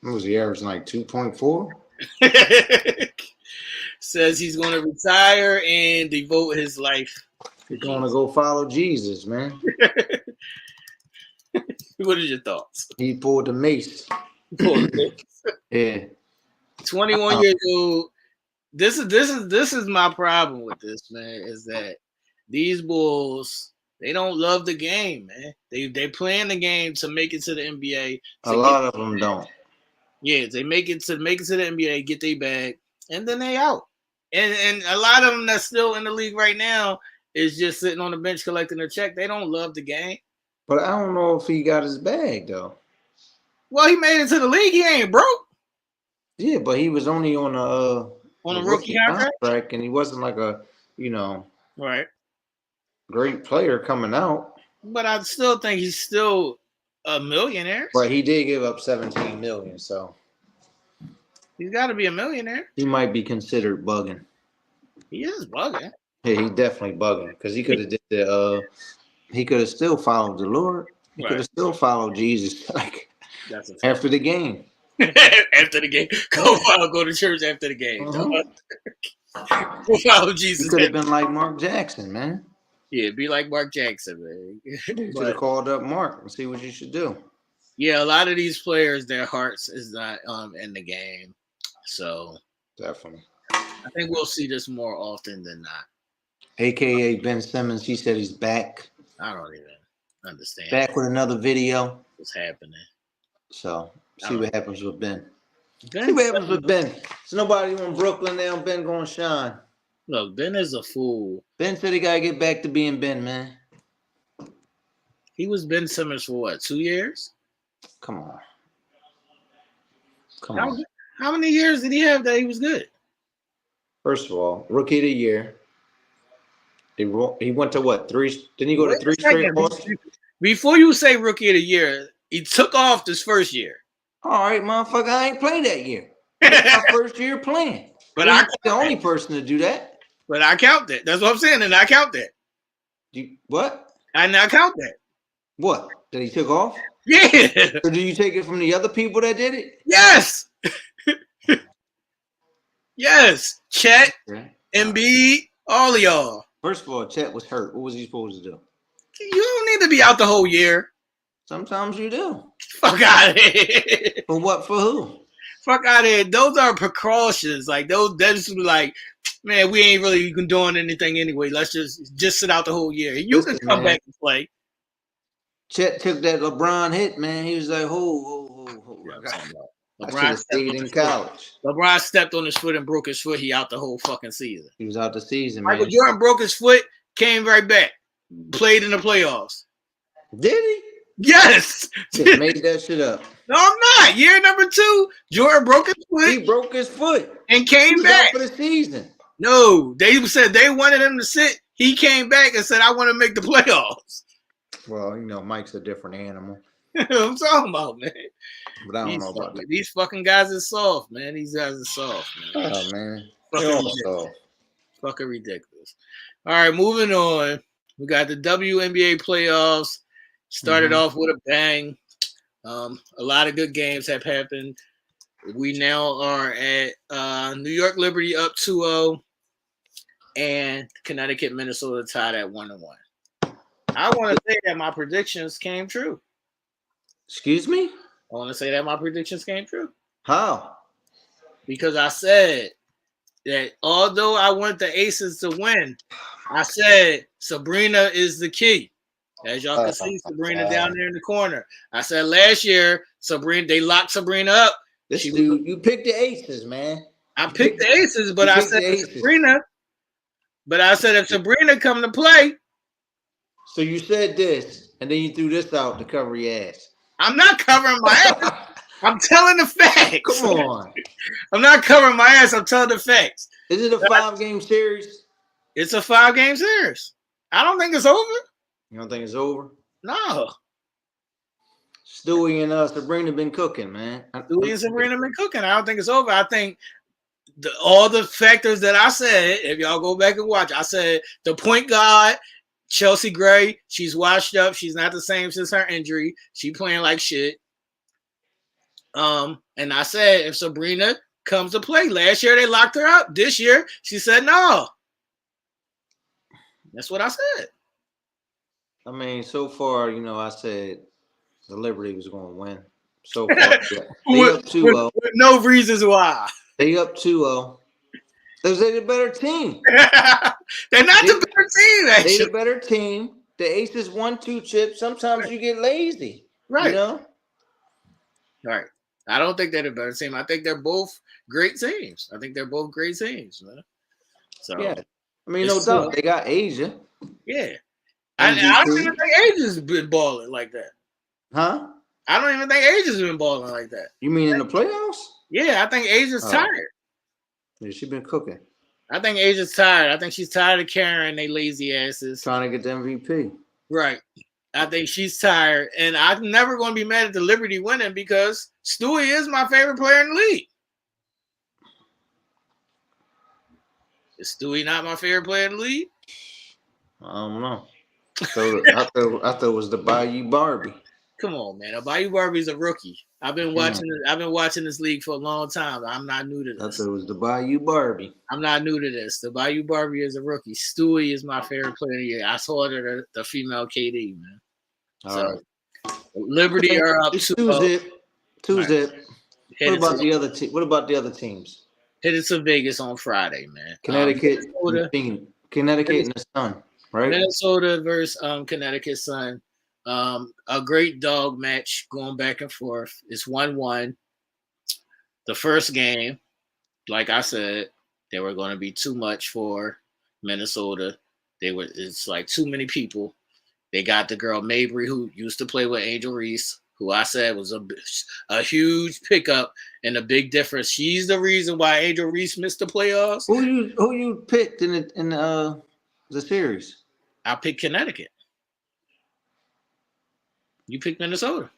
Speaker 1: what was he averaging, like 2.4?
Speaker 2: Says he's going to retire and devote his life
Speaker 1: You're going to go follow Jesus, man.
Speaker 2: What are your thoughts?
Speaker 1: He pulled the mace. Yeah.
Speaker 2: 21 years old. This is my problem with this, man, is that these Bulls, they don't love the game, man. They playing the game to make it to the NBA.
Speaker 1: A lot of them don't.
Speaker 2: Yeah, they make it to the NBA, get their bag, and then they out. And a lot of them that's still in the league right now is just sitting on the bench collecting a check. They don't love the game.
Speaker 1: But I don't know if he got his bag though.
Speaker 2: Well, he made it to the league. He ain't broke.
Speaker 1: Yeah, but he was only on a
Speaker 2: rookie contract,
Speaker 1: and he wasn't like a,
Speaker 2: right,
Speaker 1: great player coming out.
Speaker 2: But I still think he's still a millionaire.
Speaker 1: But he did give up $17 million, so
Speaker 2: he's got to be a millionaire.
Speaker 1: He might be considered bugging.
Speaker 2: He is bugging.
Speaker 1: Yeah, he definitely bugging because he could have did he could have still followed the Lord. He could have still followed Jesus after the game.
Speaker 2: After the game, go to church after the game. Go follow Jesus.
Speaker 1: He could have been like Mark Jackson, man.
Speaker 2: Yeah, be like Mark Jackson, man.
Speaker 1: You should have called up Mark and see what you should do.
Speaker 2: Yeah, a lot of these players, their hearts is not in the game, so
Speaker 1: definitely.
Speaker 2: I think we'll see this more often than not.
Speaker 1: AKA Ben Simmons, he said he's back.
Speaker 2: I don't even understand.
Speaker 1: Back with another video.
Speaker 2: What's happening?
Speaker 1: So see what happens with Ben. See what happens with Ben. There's nobody on Brooklyn now. Ben gonna shine.
Speaker 2: Look, Ben is a fool.
Speaker 1: Ben said he gotta get back to being Ben, man.
Speaker 2: He was Ben Simmons for what, 2 years?
Speaker 1: Come on. on.
Speaker 2: How many years did he have that he was good?
Speaker 1: First of all, rookie of the year. He went to what? 3? Didn't he go to 3 straight balls?
Speaker 2: Before you say rookie of the year, he took off this first year.
Speaker 1: All right, motherfucker, I ain't played that year. That's my first year playing.
Speaker 2: But I'm
Speaker 1: the only person to do that.
Speaker 2: But I count that. That's what I'm saying, and I count that.
Speaker 1: What?
Speaker 2: I now count that.
Speaker 1: What? That he took off?
Speaker 2: Yeah.
Speaker 1: Or do you take it from the other people that did it?
Speaker 2: Yes. Yes. Chet, Embiid, all of y'all.
Speaker 1: First of all, Chet was hurt. What was he supposed to do?
Speaker 2: You don't need to be out the whole year.
Speaker 1: Sometimes you do.
Speaker 2: Fuck out of here.
Speaker 1: For what? For who?
Speaker 2: Fuck out of here. Those are precautions. Like that's like, man, we ain't really doing anything anyway. Let's just sit out the whole year. You can come back and play.
Speaker 1: Chet took that LeBron hit, man. He was like, ho. LeBron stayed in college.
Speaker 2: LeBron stepped on his foot and broke his foot. He out the whole fucking season.
Speaker 1: He was out the season, man.
Speaker 2: Michael Jordan broke his foot, came right back, played in the playoffs.
Speaker 1: Did he?
Speaker 2: Yes.
Speaker 1: Just made that shit up.
Speaker 2: No, I'm not. Year number 2, Jordan broke his foot.
Speaker 1: He broke his foot
Speaker 2: and came back
Speaker 1: for the season.
Speaker 2: No, they said they wanted him to sit. He came back and said, "I want to make the playoffs."
Speaker 1: Well, Mike's a different animal.
Speaker 2: I'm talking about, man.
Speaker 1: But I don't know about that.
Speaker 2: These fucking guys are soft, man. These guys are soft, man.
Speaker 1: Oh, man.
Speaker 2: Fucking ridiculous. All right, moving on. We got the WNBA playoffs. Started off with a bang. A lot of good games have happened. We now are at New York Liberty up 2-0 and Connecticut, Minnesota tied at 1-1. I want to say that my predictions came true.
Speaker 1: Excuse me?
Speaker 2: I want to say that my predictions came true.
Speaker 1: How?
Speaker 2: Because I said that although I want the Aces to win, I said Sabrina is the key. As y'all can see, Sabrina down there in the corner. I said last year, they locked Sabrina up.
Speaker 1: You picked the Aces, man.
Speaker 2: I picked the Aces, but I said Sabrina. But I said if Sabrina come to play.
Speaker 1: So you said this, and then you threw this out to cover your ass.
Speaker 2: I'm not covering my ass. I'm telling the facts.
Speaker 1: Come on.
Speaker 2: I'm not covering my ass. I'm telling the facts.
Speaker 1: Is it a 5-game series?
Speaker 2: It's a 5-game series. I don't think it's over.
Speaker 1: You don't think it's over?
Speaker 2: No.
Speaker 1: Stewie and Sabrina been cooking, man.
Speaker 2: Stewie and Sabrina been cooking. I don't think it's over. I think all the factors that I said, if y'all go back and watch, I said the point guard, Chelsea Gray, she's washed up. She's not the same since her injury. She playing like shit. And I said if Sabrina comes to play, last year they locked her up. This year she said no. That's what I said.
Speaker 1: I mean, so far, I said the Liberty was going to win. So far, they up 2-0.
Speaker 2: With no reasons why.
Speaker 1: They up 2-0. Because they're the better team.
Speaker 2: They're not the better team, actually.
Speaker 1: They're the better team. The Aces won 2 chips. Sometimes you get lazy.
Speaker 2: Right. Right. I don't think they're the better team. I think they're both great teams. Man. So
Speaker 1: yeah. I mean, no doubt. They got Asia.
Speaker 2: Yeah. I don't even think Asia's been balling like that.
Speaker 1: Huh?
Speaker 2: I don't even think Asia's been balling like that.
Speaker 1: You mean in the playoffs?
Speaker 2: Yeah, I think Asia's tired.
Speaker 1: Yeah, she's been cooking.
Speaker 2: I think Asia's tired. I think she's tired of carrying they lazy asses.
Speaker 1: Trying to get the MVP.
Speaker 2: Right. I think she's tired. And I'm never going to be mad at the Liberty winning because Stewie is my favorite player in the league. Is Stewie not my favorite player in the league?
Speaker 1: I don't know. So I thought it was the Bayou Barbie.
Speaker 2: Come on, man. Bayou Barbie's a rookie. I've been watching this league for a long time. I'm not new to this.
Speaker 1: I thought it was the Bayou Barbie.
Speaker 2: I'm not new to this. The Bayou Barbie is a rookie. Stewie is my favorite player of the year. I saw her the female KD, man. So Liberty are up 2-0.
Speaker 1: 2-0. What about the other team? What about the other teams?
Speaker 2: Headed to Vegas on Friday, man.
Speaker 1: Connecticut and the Sun, right?
Speaker 2: Minnesota versus Connecticut Sun. A great dog match going back and forth. It's 1-1. The first game, like I said, they were going to be too much for Minnesota. It's like too many people. They got the girl Mabry, who used to play with Angel Reese, who I said was a huge pickup and a big difference. She's the reason why Angel Reese missed the playoffs.
Speaker 1: Who you picked in the series?
Speaker 2: I picked Connecticut. You picked Minnesota.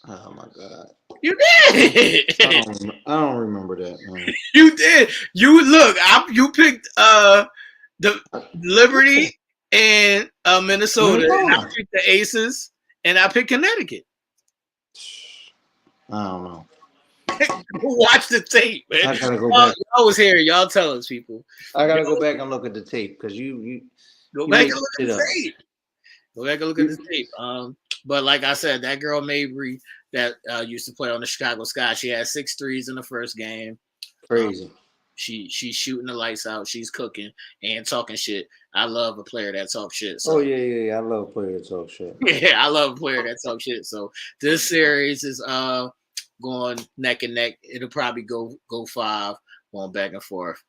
Speaker 1: Oh my God!
Speaker 2: You did.
Speaker 1: I don't remember that, man.
Speaker 2: You did. You picked the Liberty and Minnesota. And I picked the Aces, and I picked Connecticut.
Speaker 1: I don't know.
Speaker 2: Watch the tape, man.
Speaker 1: I gotta go back.
Speaker 2: I was here. Y'all tell us, people.
Speaker 1: I gotta go back and look at the tape because you
Speaker 2: go back and look at the tape. Go back and look at the tape. But like I said, that girl Mabry that used to play on the Chicago Sky, she had 6 threes in the first game.
Speaker 1: Crazy.
Speaker 2: She's shooting the lights out. She's cooking and talking shit. I love a player that talks shit. So.
Speaker 1: Oh yeah. I love a player that talks shit.
Speaker 2: Yeah, I love a player that talks shit. So this series is going neck and neck. It'll probably go 5, going back and forth.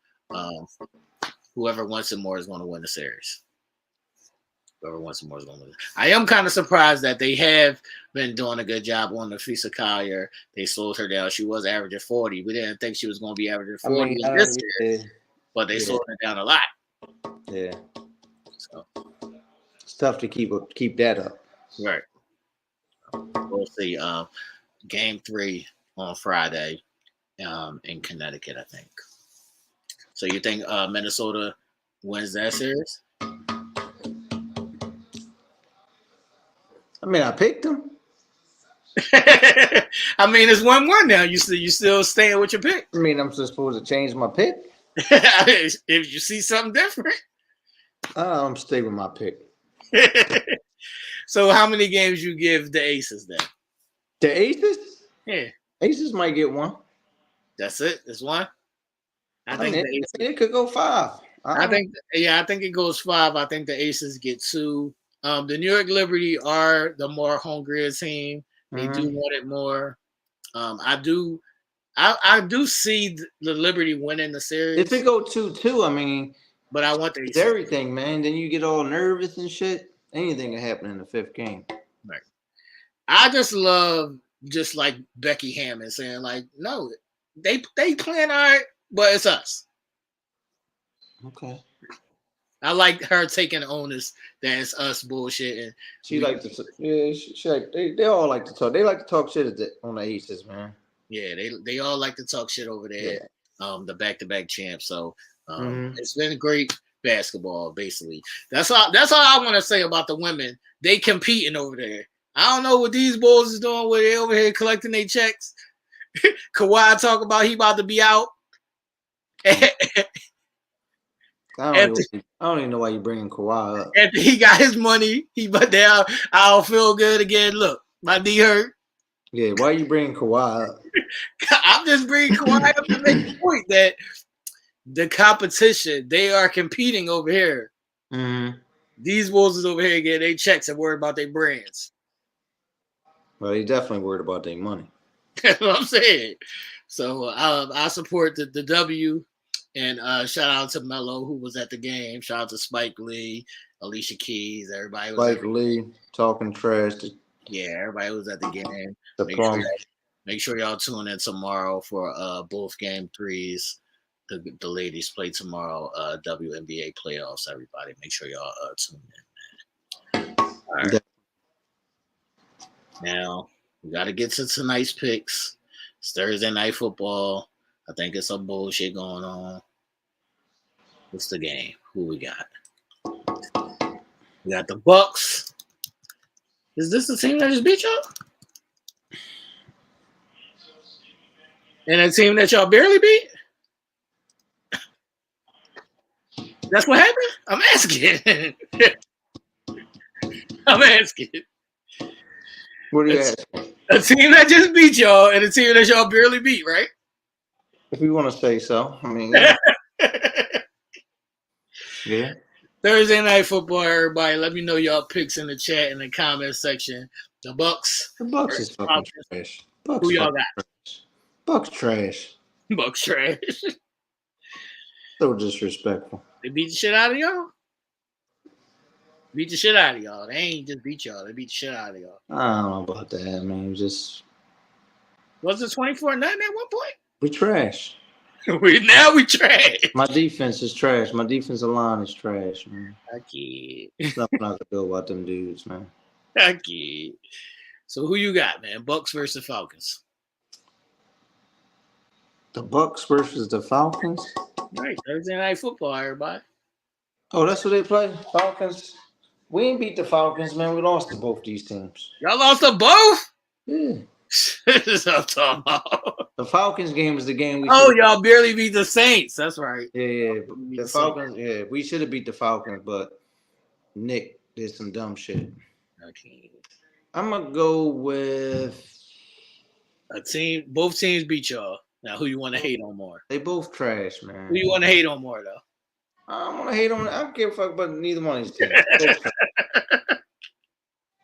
Speaker 2: Whoever wants it more is going to win the series. I am kind of surprised that they have been doing a good job on Nafisa Collier. They slowed her down. She was averaging 40. We didn't think she was going to be averaging 40 in this series, but they slowed her down a lot.
Speaker 1: Yeah. So it's tough to keep that up.
Speaker 2: Right. We'll see. Game 3 on Friday in Connecticut, I think. So you think Minnesota wins that series?
Speaker 1: I mean, I picked them.
Speaker 2: I mean, it's 1-1 now. You still staying with your pick?
Speaker 1: I mean, I'm just supposed to change my pick.
Speaker 2: If you see something different,
Speaker 1: I'm staying with my pick.
Speaker 2: So, how many games you give the Aces then?
Speaker 1: The Aces?
Speaker 2: Yeah,
Speaker 1: Aces might get 1.
Speaker 2: That's it. It's 1. I think
Speaker 1: it could go 5.
Speaker 2: I think it goes 5. I think the Aces get 2. The New York Liberty are the more hungrier team. They do want it more. I do see the Liberty winning the series.
Speaker 1: If it go 2-2, I mean,
Speaker 2: but I want
Speaker 1: it's everything, man. Then you get all nervous and shit. Anything can happen in the 5th game.
Speaker 2: Right. I just love like Becky Hammond saying like, no, they playing all right, but it's us.
Speaker 1: Okay.
Speaker 2: I like her taking onus that it's us bullshitting.
Speaker 1: She like to, she like they all like to talk. They like to talk shit on the Aces, man.
Speaker 2: Yeah, they all like to talk shit over there. Yeah. The back-to-back champs. So it's been great basketball, basically. That's all I want to say about the women. They competing over there. I don't know what these bulls is doing where they over here collecting their checks. Kawhi talk about he about to be out.
Speaker 1: I don't even know why you bringing Kawhi up.
Speaker 2: After he got his money, but now I don't feel good again. Look, my knee hurt.
Speaker 1: Yeah, why are you bringing Kawhi up?
Speaker 2: I'm just bringing Kawhi up to make the point that the competition, they are competing over here.
Speaker 1: Mm-hmm.
Speaker 2: These Bulls is over here getting their checks and worried about their brands.
Speaker 1: Well, they definitely worried about their money.
Speaker 2: That's what I'm saying. So I support the W, and shout out to Melo, who was at the game. Shout out to Spike Lee, Alicia Keys, everybody was
Speaker 1: Spike Lee talking trash.
Speaker 2: Everybody was at the game.
Speaker 1: The
Speaker 2: Make sure y'all tune in tomorrow for both game threes. The ladies play tomorrow, WNBA Playoffs. Everybody, make sure y'all tune in, man. All right. Now, we got to get to tonight's picks. It's Thursday night football. I think it's some bullshit going on. What's the game? Who we got? We got the Bucks. Is this the team that just beat y'all? And a team that y'all barely beat? That's what happened? I'm asking. I'm asking.
Speaker 1: What are you asking?
Speaker 2: A team that just beat y'all and a team that y'all barely beat, right?
Speaker 1: If you want to say so. I mean, yeah. Yeah.
Speaker 2: Thursday night football, everybody. Let me know y'all picks in the chat in the comment section. The Bucks.
Speaker 1: The Bucks is fucking trash. Bucks
Speaker 2: Who y'all got?
Speaker 1: trash. Bucks trash.
Speaker 2: Bucks trash.
Speaker 1: So disrespectful.
Speaker 2: They beat the shit out of y'all? Beat the shit out of y'all. They ain't just beat y'all. They beat the shit out of y'all.
Speaker 1: I don't know about that, man. Was
Speaker 2: it 24-9 at one point?
Speaker 1: We trash.
Speaker 2: Now we trash.
Speaker 1: My defense is trash. My defensive line is trash, man.
Speaker 2: I kid.
Speaker 1: There's nothing I can do about them dudes, man.
Speaker 2: I kid. So who you got, man? Bucks versus Falcons.
Speaker 1: The Bucks versus the Falcons?
Speaker 2: Right. Thursday night football, everybody.
Speaker 1: Oh, that's what they play? Falcons? We ain't beat the Falcons, man. We lost to both these teams.
Speaker 2: Y'all lost to both?
Speaker 1: Yeah.
Speaker 2: This is what I'm talking about.
Speaker 1: The Falcons game was the game we
Speaker 2: y'all barely beat the Saints. That's right.
Speaker 1: Yeah. The Falcons, yeah. We should have beat the Falcons, but Nick did some dumb shit.
Speaker 2: Okay.
Speaker 1: I'm going to go with
Speaker 2: both teams beat y'all. Now, who you want to hate on more?
Speaker 1: They both trash, man.
Speaker 2: Who you want to hate on more, though?
Speaker 1: I don't want to hate on. I don't give a fuck about neither one of these teams.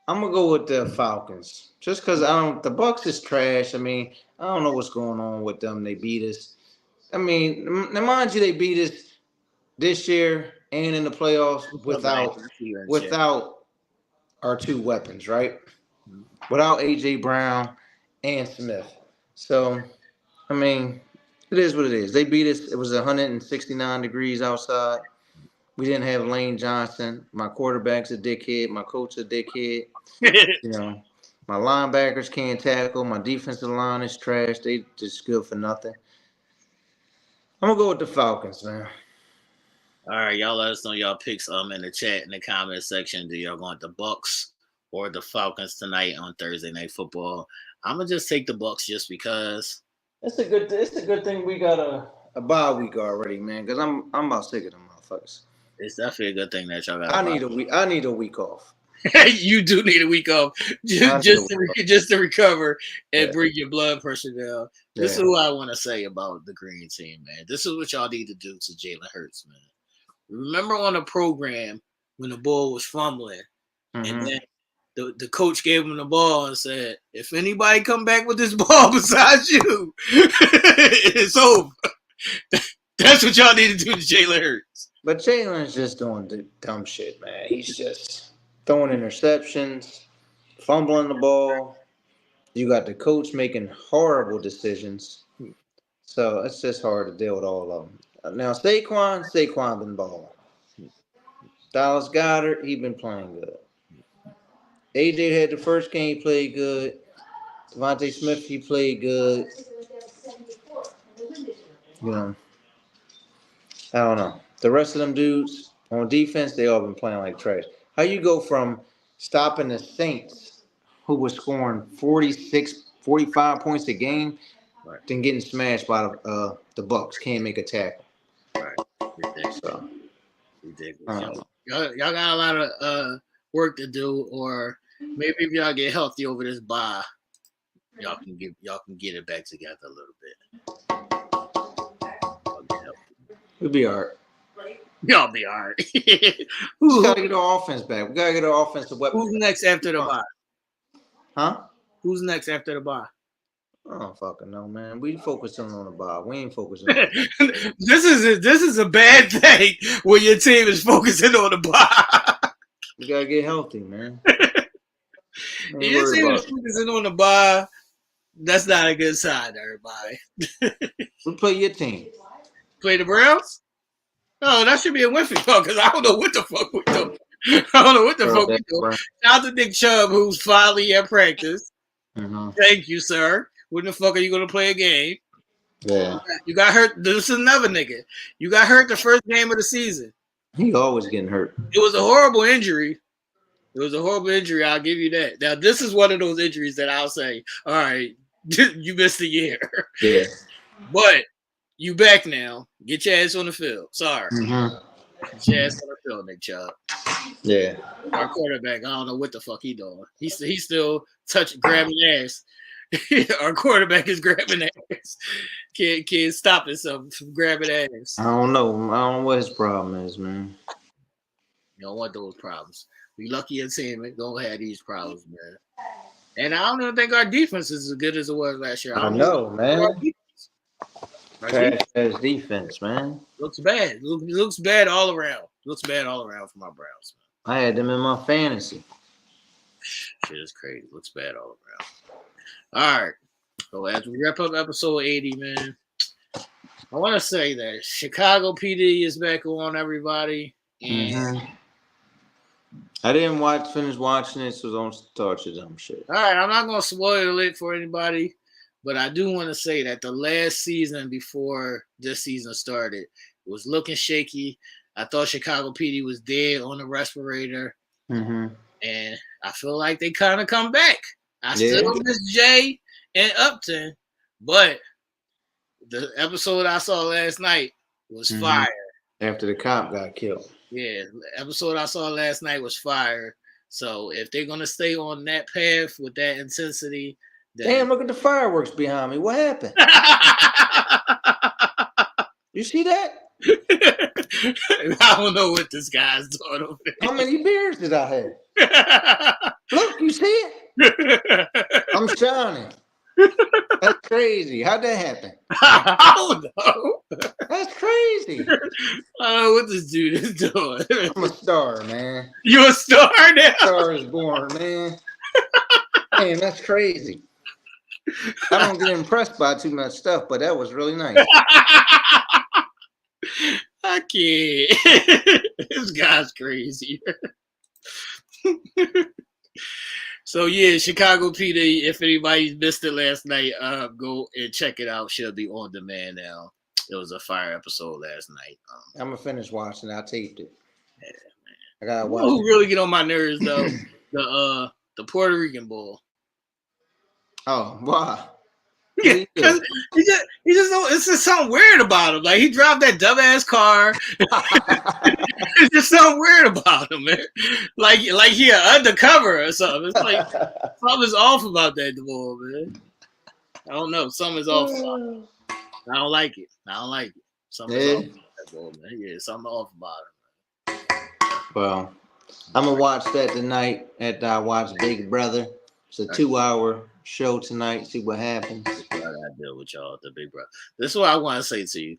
Speaker 1: I'm gonna go with the Falcons, just because the Bucks is trash. I mean, I don't know what's going on with them. They beat us. I mean, now mind you, they beat us this year and in the playoffs without our two weapons, right? Without AJ Brown and Smith. So, I mean, it is what it is. They beat us. It was 169 degrees outside. We didn't have Lane Johnson. My quarterback's a dickhead. My coach a dickhead. You know, my linebackers can't tackle. My defensive line is trash. They just good for nothing. I'm gonna go with the Falcons, man.
Speaker 2: All right, y'all let us know y'all picks in the chat in the comment section. Do y'all want the Bucks or the Falcons tonight on Thursday Night Football? I'm gonna just take the Bucks just because.
Speaker 1: It's a good thing we got a bye week already, man. Because I'm about sick of them motherfuckers.
Speaker 2: It's definitely a good thing that y'all got.
Speaker 1: I need a week off.
Speaker 2: You do need a week off just to recover and bring your blood pressure down. This is what I want to say about the green team, man. This is what y'all need to do to Jalen Hurts, man. Remember on the program when the ball was fumbling, and then the coach gave him the ball and said, "If anybody come back with this ball besides you, it's over." That's what y'all need to do to Jalen Hurts.
Speaker 1: But Jalen's just doing the dumb shit, man. He's just throwing interceptions, fumbling the ball. You got the coach making horrible decisions. So it's just hard to deal with all of them. Now, Saquon been balling. Dallas Goedert, he been playing good. AJ had the first game, he played good. Devontae Smith, he played good. You know, I don't know. The rest of them dudes on defense, they all been playing like trash. How you go from stopping the Saints, who was scoring 45 points a game, then getting smashed by the Bucks, can't make a tackle.
Speaker 2: Right.
Speaker 1: So
Speaker 2: Ridiculous. Y'all got a lot of work to do, or maybe if y'all get healthy over this bye, y'all can get it back together a little bit.
Speaker 1: We'll be all right.
Speaker 2: Y'all be all right.
Speaker 1: We gotta get our offense back. We gotta get our offensive weapon.
Speaker 2: Who's next after the bye?
Speaker 1: Huh?
Speaker 2: Who's next after the bye?
Speaker 1: I don't fucking know, man. We focusing on the ball. We ain't focusing on the
Speaker 2: This is a bad thing when your team is focusing on the bye.
Speaker 1: We gotta get healthy, man.
Speaker 2: Your team is focusing on the bye. That's not a good sign, everybody.
Speaker 1: We play your team.
Speaker 2: Play the Browns? Oh, that should be a win for y'all because I don't know what the fuck we doing. I don't know what the fuck we doing. Shout out to Nick Chubb, who's finally at practice.
Speaker 1: Mm-hmm.
Speaker 2: Thank you, sir. When the fuck are you going to play a game?
Speaker 1: Yeah.
Speaker 2: You got hurt. This is another nigga. You got hurt the first game of the season.
Speaker 1: He always getting hurt.
Speaker 2: It was a horrible injury. I'll give you that. Now, this is one of those injuries that I'll say, all right, you missed a year.
Speaker 1: Yeah.
Speaker 2: But you back now. Get your ass on the field. Sorry.
Speaker 1: Mm-hmm.
Speaker 2: Get your ass on the field, Nick Chubb.
Speaker 1: Yeah.
Speaker 2: Our quarterback, I don't know what the fuck he doing. He's still grabbing ass. Our quarterback is grabbing ass. Can't stop himself from grabbing ass.
Speaker 1: I don't know what his problem is, man.
Speaker 2: You don't want those problems. We lucky your team don't have these problems, man. And I don't even think our defense is as good as it was last year.
Speaker 1: I know, man. Trash ass defense, man.
Speaker 2: Looks bad. Looks bad all around. Looks bad all around for my Browns, man.
Speaker 1: I had them in my fantasy.
Speaker 2: Shit is crazy. Looks bad all around. All right. So as we wrap up episode 80, man, I want to say that Chicago PD is back on, everybody. And
Speaker 1: I didn't finish watching it, so don't start your dumb shit.
Speaker 2: All right, I'm not going to spoil it for anybody, but I do want to say that the last season before this season started was looking shaky. I thought Chicago PD was dead on the respirator, and I feel like they kind of come back. I still miss Jay and Upton, but the episode I saw last night was fire.
Speaker 1: After the cop got killed.
Speaker 2: Yeah, the episode I saw last night was fire. So if they're going to stay on that path with that intensity.
Speaker 1: Damn, look at the fireworks behind me. What happened? You see that?
Speaker 2: I don't know what this guy's doing over there.
Speaker 1: How many beers did I have? Look, you see it? I'm shining. That's crazy. How'd that happen?
Speaker 2: I don't know.
Speaker 1: That's crazy.
Speaker 2: I don't know what this dude is doing.
Speaker 1: I'm a star, man.
Speaker 2: You a star now?
Speaker 1: Star is born, man. Man, that's crazy. I don't get impressed by too much stuff, but that was really nice.
Speaker 2: I can't. This guy's crazy. So yeah, Chicago PD. If anybody missed it last night, go and check it out. She'll be on demand now. It was a fire episode last night.
Speaker 1: I'm gonna finish watching. I taped it.
Speaker 2: Yeah, man.
Speaker 1: I gotta watch.
Speaker 2: Who really get on my nerves though? The Puerto Rican bull.
Speaker 1: Oh, wow.
Speaker 2: Yeah, because he just don't. It's just something weird about him. Like he dropped that dumbass car. It's just something weird about him, man. Like he undercover or something. It's like something's off about that bull, man. I don't know. Something's off about it. I don't like it. Something's off about that bull, man. Yeah, something off about it.
Speaker 1: Well, I'm gonna watch that tonight after I watch Big Brother. It's a 2-hour show tonight. See what happens.
Speaker 2: I gotta deal with y'all, the Big Brother. This is what I want to say to you.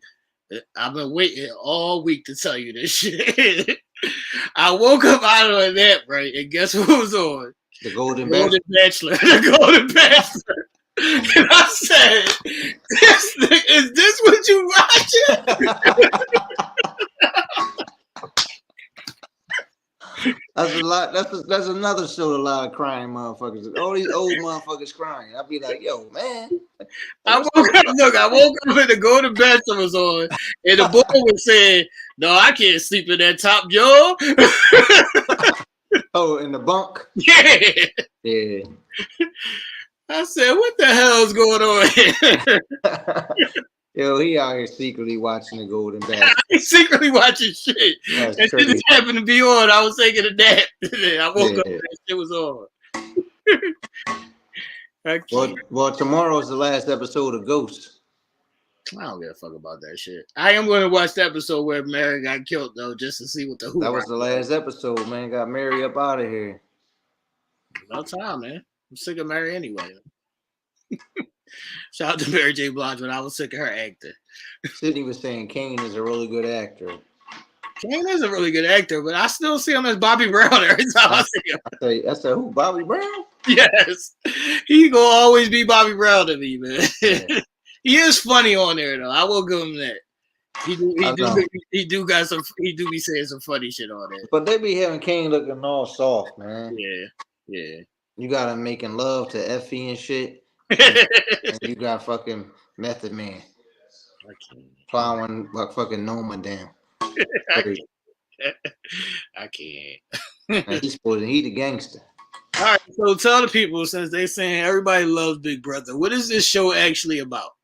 Speaker 2: I've been waiting all week to tell you this shit. I woke up out of a nap, right? And guess what was on?
Speaker 1: The Golden
Speaker 2: Bachelor. The Golden Bachelor. And I said, is this what you watching?
Speaker 1: That's a lot. That's another show. A lot of crying motherfuckers. All these old motherfuckers crying. I'll be like, yo, man.
Speaker 2: I woke up and the Golden Bachelor was on, and the boy was saying, "No, I can't sleep in that top, Joe."
Speaker 1: Oh, in the bunk.
Speaker 2: Yeah. I said, "What the hell is going on here?"
Speaker 1: Yo, he out here secretly watching the Golden Basket.
Speaker 2: He's secretly watching shit.
Speaker 1: That's
Speaker 2: That shit
Speaker 1: crazy.
Speaker 2: just happened to be on. I was taking a nap. I woke up and that shit was on.
Speaker 1: Well, tomorrow's the last episode of Ghost.
Speaker 2: I don't give a fuck about that shit. I am going to watch the episode where Mary got killed, though, just to see what the
Speaker 1: That was the last episode, man. Got Mary up out of here.
Speaker 2: No time, man. I'm sick of Mary anyway. Shout out to Mary J. Blige when I was sick of her acting.
Speaker 1: Sydney was saying Kane is a really good actor.
Speaker 2: Kane is a really good actor, but I still see him as Bobby Brown every time I see him.
Speaker 1: I said, who? Bobby Brown?
Speaker 2: Yes. He gonna always be Bobby Brown to me, man. Yeah. He is funny on there, though. I will give him that. He do be saying some funny shit on there.
Speaker 1: But they be having Kane looking all soft, man.
Speaker 2: Yeah.
Speaker 1: You got him making love to Effie and shit. And you got fucking Method Man plowing fucking Noma down.
Speaker 2: I can't.
Speaker 1: He the gangster.
Speaker 2: All right, so tell the people, since they saying everybody loves Big Brother, what is this show actually about?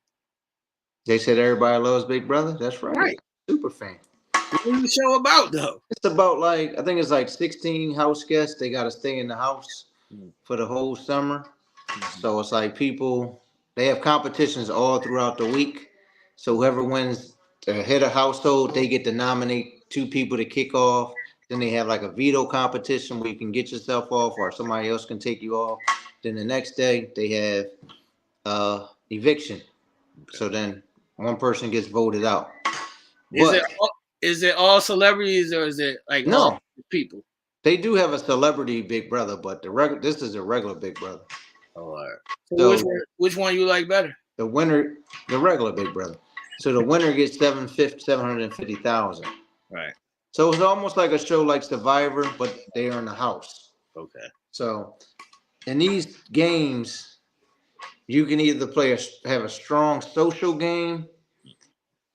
Speaker 1: They said everybody loves Big Brother. That's right. Super fan.
Speaker 2: What is the show about, though?
Speaker 1: It's about I think it's 16 house guests. They got to stay in the house for the whole summer. So it's people, they have competitions all throughout the week. So whoever wins the head of household, they get to nominate 2 people to kick off. Then they have a veto competition where you can get yourself off or somebody else can take you off. Then the next day they have eviction. So then one person gets voted out.
Speaker 2: Is it all celebrities or is it
Speaker 1: no
Speaker 2: all people?
Speaker 1: They do have a celebrity Big Brother, but this is a regular Big Brother.
Speaker 2: Oh, all right. So which one you like better?
Speaker 1: The winner, the regular Big Brother. So the winner gets $750,000.
Speaker 2: Right.
Speaker 1: So it's almost like a show like Survivor, but they are in the house.
Speaker 2: Okay.
Speaker 1: So in these games, you can either have a strong social game,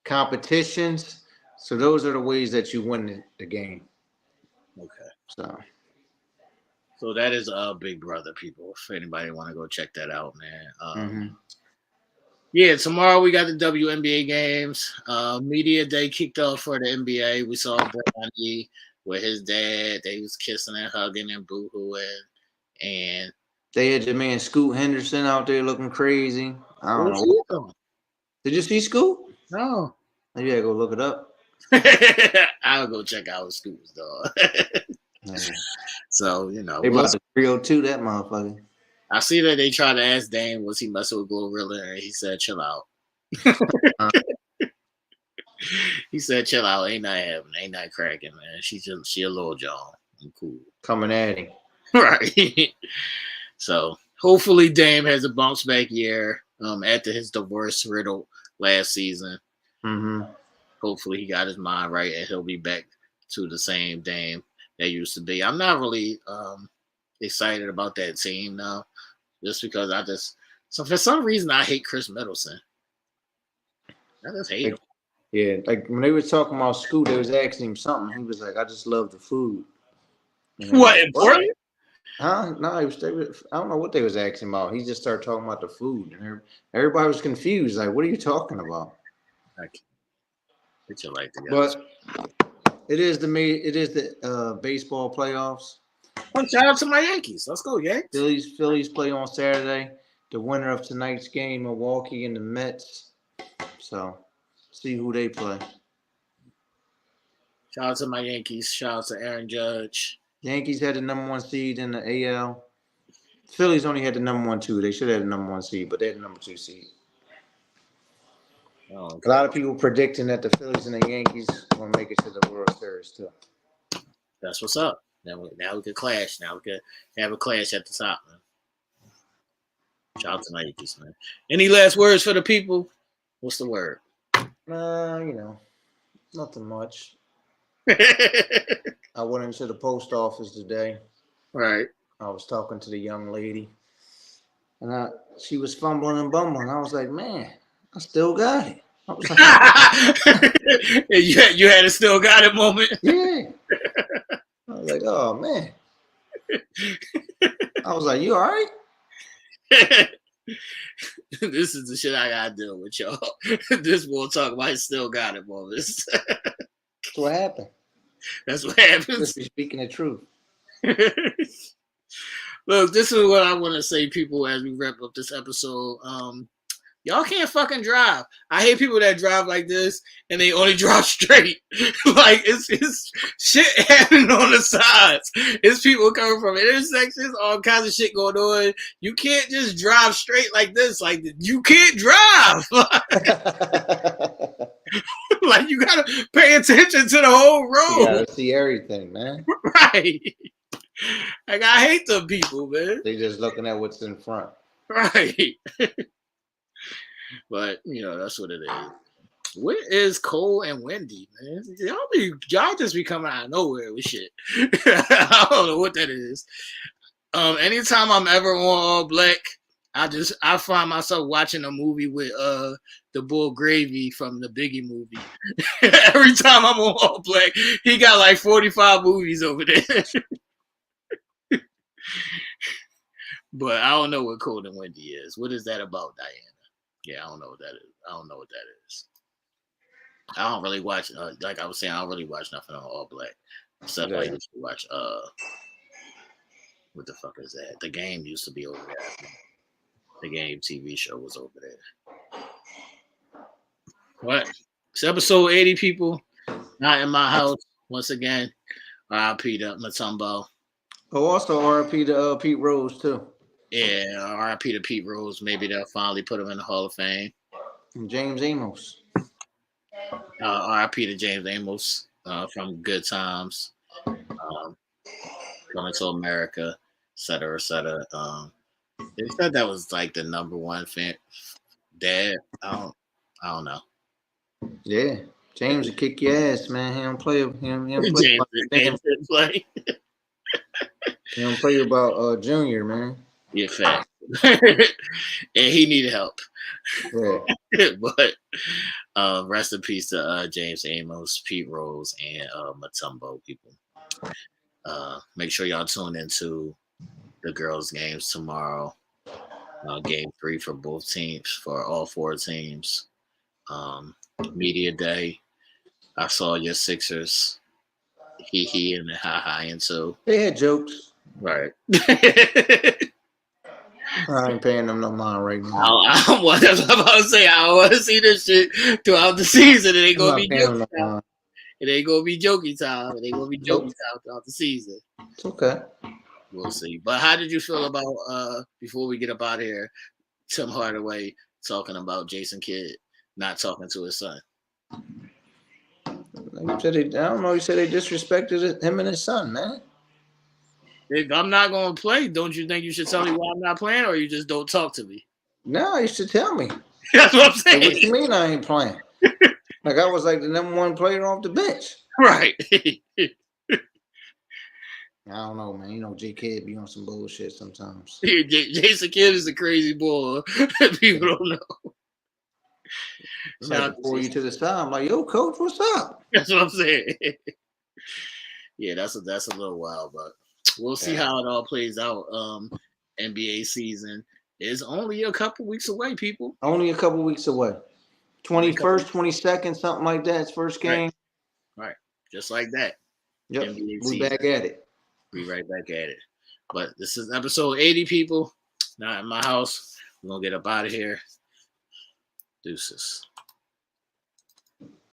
Speaker 1: competitions. So those are the ways that you win the game.
Speaker 2: Okay. So that is Big Brother, people. If anybody want to go check that out, man. Yeah, tomorrow we got the WNBA games. Media day kicked off for the NBA. We saw Bronny with his dad. They was kissing and hugging and boo-hooing. And
Speaker 1: they had your man Scoot Henderson out there looking crazy. I don't know. Did you see Scoot?
Speaker 2: No.
Speaker 1: Maybe I gotta go look it up.
Speaker 2: I'll go check out Scoot's dog. So,
Speaker 1: they about to 302 that motherfucker.
Speaker 2: I see that they tried to ask Dame, was he messing with Glorilla? And he said, chill out. He said, chill out. Ain't not happening. Ain't not cracking, man. She a little John. I'm cool.
Speaker 1: Coming at him.
Speaker 2: Right. So hopefully Dame has a bounce back year after his divorce riddle last season.
Speaker 1: Mm-hmm.
Speaker 2: Hopefully he got his mind right and he'll be back to the same Dame that used to be. I'm not really excited about that team now, just because for some reason I hate Chris Middleton. I just hate him.
Speaker 1: Yeah, when they were talking about Scoot, they was asking him something. He was like, "I just love the food."
Speaker 2: What important?
Speaker 1: Huh? No, I don't know what they was asking about. He just started talking about the food, and everybody was confused. Like, what are you talking about?
Speaker 2: Get your life together.
Speaker 1: But it is the baseball playoffs.
Speaker 2: Well, shout out to my Yankees. Let's go, Yankees.
Speaker 1: Phillies play on Saturday. The winner of tonight's game, Milwaukee and the Mets. So, see who they play.
Speaker 2: Shout out to my Yankees. Shout out to Aaron Judge.
Speaker 1: Yankees had the number 1 seed in the AL. Phillies only had the number 1, 2. They should have had the number 1 seed, but they had the number 2 seed.
Speaker 2: Oh, okay.
Speaker 1: A lot of people predicting that the Phillies and the Yankees will make it to the World Series too.
Speaker 2: That's what's up. Now we can clash. Now we can have a clash at the top, man. Shout out to my Yankees, man. Any last words for the people? What's the word?
Speaker 1: Nothing much. I went into the post office today.
Speaker 2: Right.
Speaker 1: I was talking to the young lady, and she was fumbling and bumbling. I was like, man, I still got it. I was like,
Speaker 2: you had a still got it moment.
Speaker 1: Yeah. I was like, oh man. I was like, you all right?
Speaker 2: This is the shit I gotta deal with, y'all. This bull talk about still got it, boys.
Speaker 1: That's what happened.
Speaker 2: That's what happens.
Speaker 1: Just be speaking the truth.
Speaker 2: Look, this is what I want to say, people, as we wrap up this episode. Y'all can't fucking drive. I hate people that drive like this and they only drive straight. Like it's shit happening on the sides. It's people coming from intersections, all kinds of shit going on. You can't just drive straight like this. Like you can't drive. Like you gotta pay attention to the whole road.
Speaker 1: You gotta see everything, man.
Speaker 2: Right. Like I hate them people, man.
Speaker 1: They just looking at what's in front.
Speaker 2: Right. But that's what it is. What is Cole and Wendy, man? Y'all just be coming out of nowhere with shit. I don't know what that is. Anytime I'm ever on All Black, I find myself watching a movie with the Bull Gravy from the Biggie movie. Every time I'm on All Black, he got like 45 movies over there. But I don't know what Cole and Wendy is. What is that about, Diana? Yeah, I don't know what that is. I don't know what that is. I don't really watch, like I was saying, I don't really watch nothing on All Black. Except I used to watch, what the fuck is that? The Game used to be over there. The Game TV show was over there. What? It's episode 80, people. Not in my house. Once again, R.I.P. to Mutombo.
Speaker 1: Oh, also R.I.P. to Pete Rose, too.
Speaker 2: Yeah, R.I.P. to Pete Rose. Maybe they'll finally put him in the Hall of Fame.
Speaker 1: And James Amos.
Speaker 2: R.I.P. to James Amos from Good Times. Coming to America, et cetera, et cetera. They said that was like the number one fan. Dad, I don't know.
Speaker 1: Yeah, James will kick your ass, man. He don't play.
Speaker 2: James didn't play.
Speaker 1: He don't play about Junior, man.
Speaker 2: Yeah, fact. And he needed help.
Speaker 1: Yeah.
Speaker 2: But rest in peace to James Amos, Pete Rose, and Mutombo, people. Make sure y'all tune into the girls' games tomorrow. Game 3 for both teams, for all 4 teams. Media day. I saw your Sixers. He and the ha and so.
Speaker 1: They had jokes.
Speaker 2: Right.
Speaker 1: I ain't paying them no mind right now.
Speaker 2: I was about to say, I want to see this shit throughout the season. It ain't gonna be jokey time. It ain't gonna be jokey time. It ain't gonna be jokey time throughout the season.
Speaker 1: It's okay.
Speaker 2: We'll see. But how did you feel about before we get up out of here, Tim Hardaway talking about Jason Kidd not talking to his son?
Speaker 1: Like said I don't know. He said they disrespected him and his son, man.
Speaker 2: If I'm not going to play, don't you think you should tell me why I'm not playing, or you just don't talk to me?
Speaker 1: No, you should tell me.
Speaker 2: That's what I'm saying.
Speaker 1: Like, what you mean I ain't playing? Like I was like the number 1 player off the bench.
Speaker 2: Right.
Speaker 1: I don't know, man. You know, J. Kidd be on some bullshit sometimes.
Speaker 2: Jason Kidd is a crazy boy. People don't know.
Speaker 1: Like pull you to the side. I'm like, yo, coach, what's up?
Speaker 2: That's what I'm saying. Yeah, that's a little wild, but we'll see how it all plays out. NBA season is only a couple weeks away, people.
Speaker 1: Only a couple weeks away. 21st, 22nd, something like that. It's first game.
Speaker 2: Right. Just like that.
Speaker 1: Yep. We back at it.
Speaker 2: We right back at it. But this is episode 80, people. Not in my house. We're going to get up out of here. Deuces.